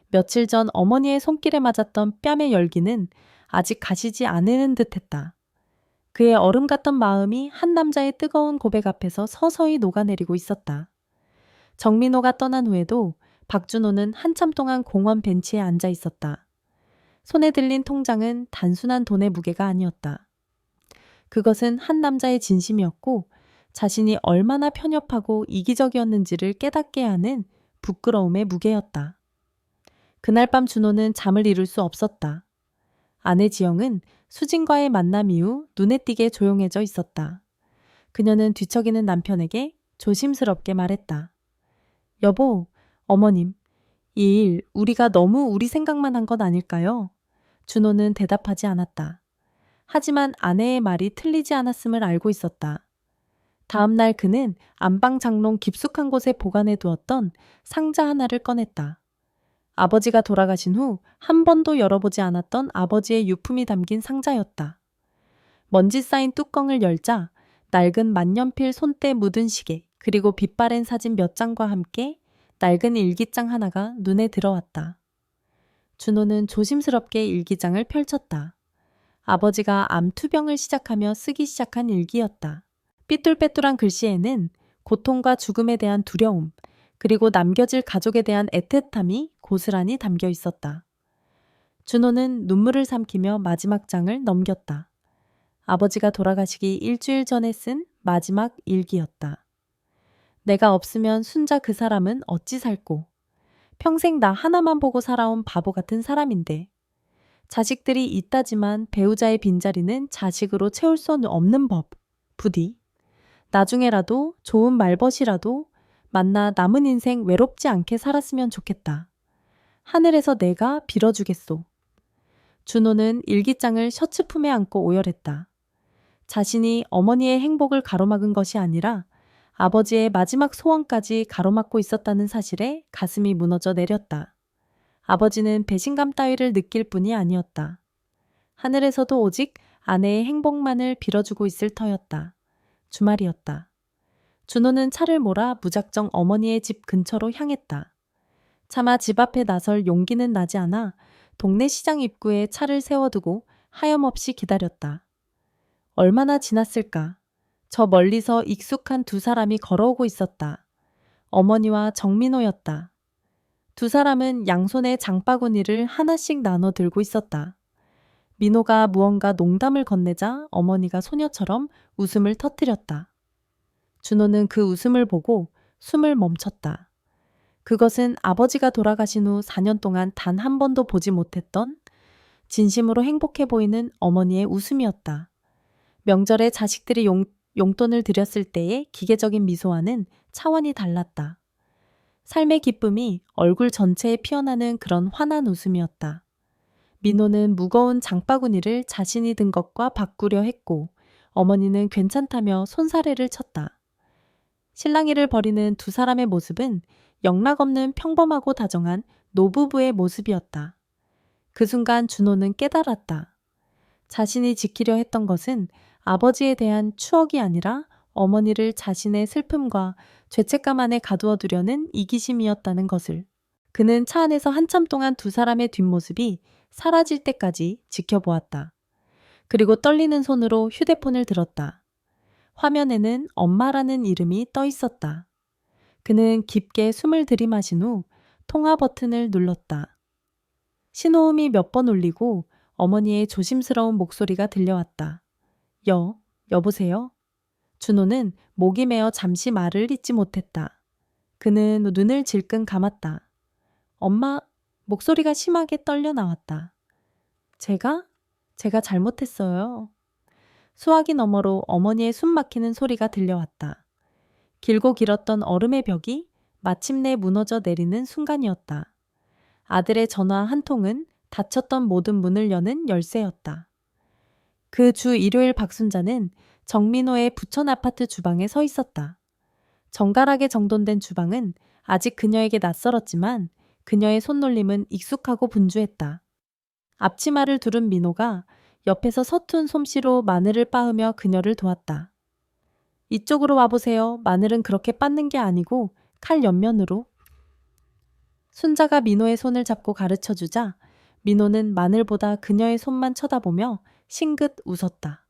Speaker 1: 며칠 전 어머니의 손길에 맞았던 뺨의 열기는 아직 가시지 않은 듯했다. 그의 얼음 같던 마음이 한 남자의 뜨거운 고백 앞에서 서서히 녹아내리고 있었다. 정민호가 떠난 후에도 박준호는 한참 동안 공원 벤치에 앉아 있었다. 손에 들린 통장은 단순한 돈의 무게가 아니었다. 그것은 한 남자의 진심이었고 자신이 얼마나 편협하고 이기적이었는지를 깨닫게 하는 부끄러움의 무게였다. 그날 밤 준호는 잠을 이룰 수 없었다. 아내 지영은 수진과의 만남 이후 눈에 띄게 조용해져 있었다. 그녀는 뒤척이는 남편에게 조심스럽게 말했다. 여보, 어머님, 이 일 우리가 너무 우리 생각만 한 건 아닐까요? 준호는 대답하지 않았다. 하지만 아내의 말이 틀리지 않았음을 알고 있었다. 다음 날 그는 안방 장롱 깊숙한 곳에 보관해 두었던 상자 하나를 꺼냈다. 아버지가 돌아가신 후 한 번도 열어보지 않았던 아버지의 유품이 담긴 상자였다. 먼지 쌓인 뚜껑을 열자 낡은 만년필 손때 묻은 시계 그리고 빛바랜 사진 몇 장과 함께 낡은 일기장 하나가 눈에 들어왔다. 준호는 조심스럽게 일기장을 펼쳤다. 아버지가 암투병을 시작하며 쓰기 시작한 일기였다. 삐뚤빼뚤한 글씨에는 고통과 죽음에 대한 두려움, 그리고 남겨질 가족에 대한 애틋함이 고스란히 담겨 있었다. 준호는 눈물을 삼키며 마지막 장을 넘겼다. 아버지가 돌아가시기 일주일 전에 쓴 마지막 일기였다. 내가 없으면 순자 그 사람은 어찌 살고, 평생 나 하나만 보고 살아온 바보 같은 사람인데, 자식들이 있다지만 배우자의 빈자리는 자식으로 채울 수 없는 법, 부디. 나중에라도 좋은 말벗이라도 만나 남은 인생 외롭지 않게 살았으면 좋겠다. 하늘에서 내가 빌어주겠소. 준호는 일기장을 셔츠 품에 안고 오열했다. 자신이 어머니의 행복을 가로막은 것이 아니라 아버지의 마지막 소원까지 가로막고 있었다는 사실에 가슴이 무너져 내렸다. 아버지는 배신감 따위를 느낄 뿐이 아니었다. 하늘에서도 오직 아내의 행복만을 빌어주고 있을 터였다. 주말이었다. 준호는 차를 몰아 무작정 어머니의 집 근처로 향했다. 차마 집 앞에 나설 용기는 나지 않아 동네 시장 입구에 차를 세워두고 하염없이 기다렸다. 얼마나 지났을까? 저 멀리서 익숙한 두 사람이 걸어오고 있었다. 어머니와 정민호였다. 두 사람은 양손에 장바구니를 하나씩 나눠 들고 있었다. 민호가 무언가 농담을 건네자 어머니가 소녀처럼 웃음을 터뜨렸다. 준호는 그 웃음을 보고 숨을 멈췄다. 그것은 아버지가 돌아가신 후 4년 동안 단 한 번도 보지 못했던 진심으로 행복해 보이는 어머니의 웃음이었다. 명절에 자식들이 용돈을 드렸을 때의 기계적인 미소와는 차원이 달랐다. 삶의 기쁨이 얼굴 전체에 피어나는 그런 환한 웃음이었다. 민호는 무거운 장바구니를 자신이 든 것과 바꾸려 했고 어머니는 괜찮다며 손사래를 쳤다. 실랑이를 벌이는 두 사람의 모습은 영락없는 평범하고 다정한 노부부의 모습이었다. 그 순간 준호는 깨달았다. 자신이 지키려 했던 것은 아버지에 대한 추억이 아니라 어머니를 자신의 슬픔과 죄책감 안에 가두어 두려는 이기심이었다는 것을. 그는 차 안에서 한참 동안 두 사람의 뒷모습이 사라질 때까지 지켜보았다. 그리고 떨리는 손으로 휴대폰을 들었다. 화면에는 엄마라는 이름이 떠 있었다. 그는 깊게 숨을 들이마신 후 통화 버튼을 눌렀다. 신호음이 몇 번 울리고 어머니의 조심스러운 목소리가 들려왔다. 여보세요? 준호는 목이 메어 잠시 말을 잇지 못했다. 그는 눈을 질끈 감았다. 엄마, 목소리가 심하게 떨려 나왔다. 제가 잘못했어요. 수화기 너머로 어머니의 숨 막히는 소리가 들려왔다. 길고 길었던 얼음의 벽이 마침내 무너져 내리는 순간이었다. 아들의 전화 한 통은 닫혔던 모든 문을 여는 열쇠였다. 그 주 일요일 박순자는 정민호의 부천 아파트 주방에 서 있었다. 정갈하게 정돈된 주방은 아직 그녀에게 낯설었지만 그녀의 손놀림은 익숙하고 분주했다. 앞치마를 두른 민호가 옆에서 서툰 솜씨로 마늘을 빻으며 그녀를 도왔다. 이쪽으로 와보세요. 마늘은 그렇게 빻는 게 아니고 칼 옆면으로. 순자가 민호의 손을 잡고 가르쳐주자 민호는 마늘보다 그녀의 손만 쳐다보며 싱긋 웃었다.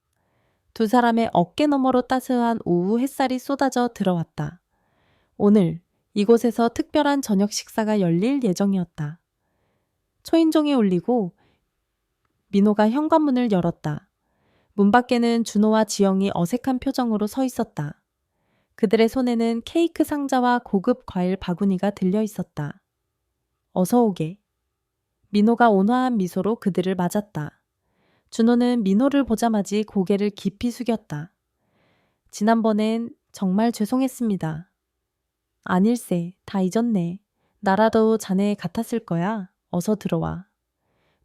Speaker 1: 두 사람의 어깨 너머로 따스한 오후 햇살이 쏟아져 들어왔다. 오늘 이곳에서 특별한 저녁 식사가 열릴 예정이었다. 초인종이 울리고 민호가 현관문을 열었다. 문 밖에는 준호와 지영이 어색한 표정으로 서 있었다. 그들의 손에는 케이크 상자와 고급 과일 바구니가 들려 있었다. 어서 오게. 민호가 온화한 미소로 그들을 맞았다. 준호는 민호를 보자마자 고개를 깊이 숙였다. 지난번엔 정말 죄송했습니다. 아닐세, 다 잊었네. 나라도 자네 같았을 거야. 어서 들어와.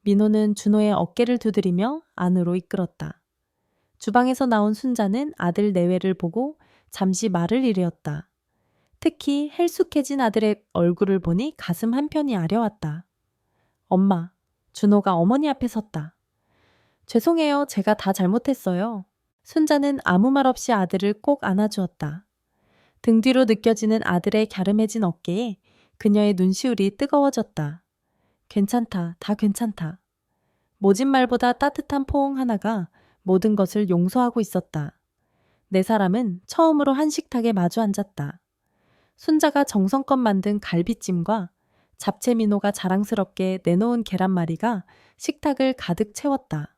Speaker 1: 민호는 준호의 어깨를 두드리며 안으로 이끌었다. 주방에서 나온 순자는 아들 내외를 보고 잠시 말을 잃었다. 특히 헬쑥해진 아들의 얼굴을 보니 가슴 한편이 아려왔다. 엄마, 준호가 어머니 앞에 섰다. 죄송해요. 제가 다 잘못했어요. 순자는 아무 말 없이 아들을 꼭 안아주었다. 등 뒤로 느껴지는 아들의 갸름해진 어깨에 그녀의 눈시울이 뜨거워졌다. 괜찮다. 다 괜찮다. 모진 말보다 따뜻한 포옹 하나가 모든 것을 용서하고 있었다. 네 사람은 처음으로 한 식탁에 마주 앉았다. 순자가 정성껏 만든 갈비찜과 잡채 민호가 자랑스럽게 내놓은 계란말이가 식탁을 가득 채웠다.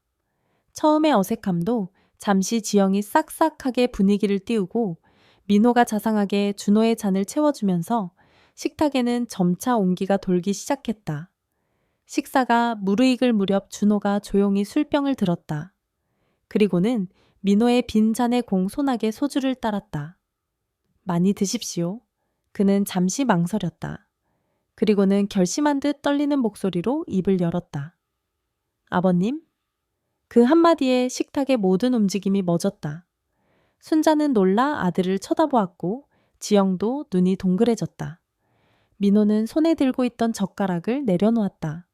Speaker 1: 처음의 어색함도 잠시 지영이 싹싹하게 분위기를 띄우고 민호가 자상하게 준호의 잔을 채워주면서 식탁에는 점차 온기가 돌기 시작했다. 식사가 무르익을 무렵 준호가 조용히 술병을 들었다. 그리고는 민호의 빈 잔에 공손하게 소주를 따랐다. 많이 드십시오. 그는 잠시 망설였다. 그리고는 결심한 듯 떨리는 목소리로 입을 열었다. 아버님? 그 한마디에 식탁의 모든 움직임이 멎었다. 순자는 놀라 아들을 쳐다보았고 지영도 눈이 동그래졌다. 민호는 손에 들고 있던 젓가락을 내려놓았다.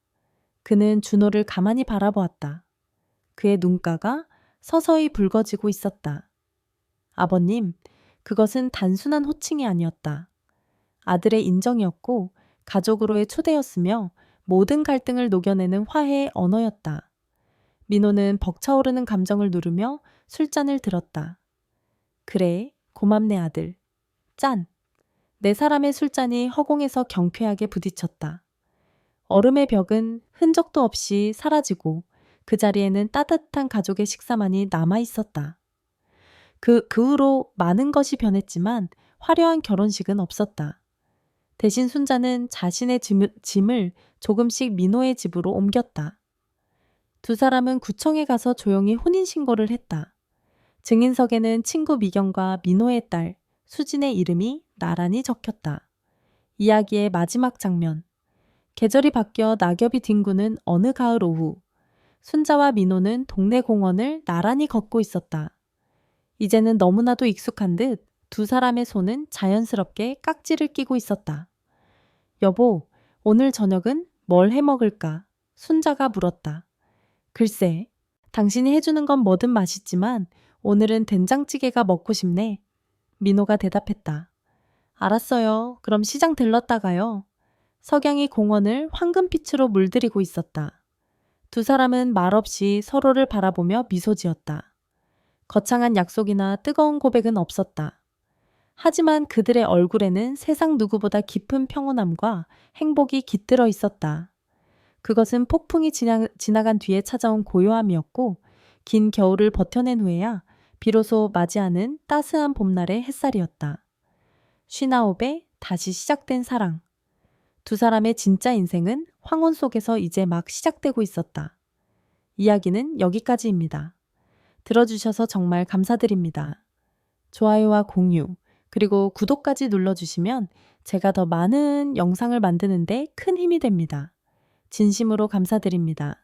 Speaker 1: 그는 준호를 가만히 바라보았다. 그의 눈가가 서서히 붉어지고 있었다. 아버님, 그것은 단순한 호칭이 아니었다. 아들의 인정이었고 가족으로의 초대였으며 모든 갈등을 녹여내는 화해의 언어였다. 민호는 벅차오르는 감정을 누르며 술잔을 들었다. 그래, 고맙네 아들. 짠! 네 사람의 술잔이 허공에서 경쾌하게 부딪혔다. 얼음의 벽은 흔적도 없이 사라지고 그 자리에는 따뜻한 가족의 식사만이 남아 있었다. 그 후로 많은 것이 변했지만 화려한 결혼식은 없었다. 대신 순자는 자신의 짐을 조금씩 민호의 집으로 옮겼다. 두 사람은 구청에 가서 조용히 혼인신고를 했다. 증인석에는 친구 미경과 민호의 딸 수진의 이름이 나란히 적혔다. 이야기의 마지막 장면. 계절이 바뀌어 낙엽이 뒹구는 어느 가을 오후. 순자와 민호는 동네 공원을 나란히 걷고 있었다. 이제는 너무나도 익숙한 듯 두 사람의 손은 자연스럽게 깍지를 끼고 있었다. 여보, 오늘 저녁은 뭘 해 먹을까? 순자가 물었다. 글쎄, 당신이 해주는 건 뭐든 맛있지만 오늘은 된장찌개가 먹고 싶네. 민호가 대답했다. 알았어요. 그럼 시장 들렀다가요. 석양이 공원을 황금빛으로 물들이고 있었다. 두 사람은 말없이 서로를 바라보며 미소 지었다. 거창한 약속이나 뜨거운 고백은 없었다. 하지만 그들의 얼굴에는 세상 누구보다 깊은 평온함과 행복이 깃들어 있었다. 그것은 폭풍이 지나간 뒤에 찾아온 고요함이었고, 긴 겨울을 버텨낸 후에야 비로소 맞이하는 따스한 봄날의 햇살이었다. 쉬나옵에 다시 시작된 사랑. 두 사람의 진짜 인생은 황혼 속에서 이제 막 시작되고 있었다. 이야기는 여기까지입니다. 들어주셔서 정말 감사드립니다. 좋아요와 공유, 그리고 구독까지 눌러주시면 제가 더 많은 영상을 만드는데 큰 힘이 됩니다. 진심으로 감사드립니다.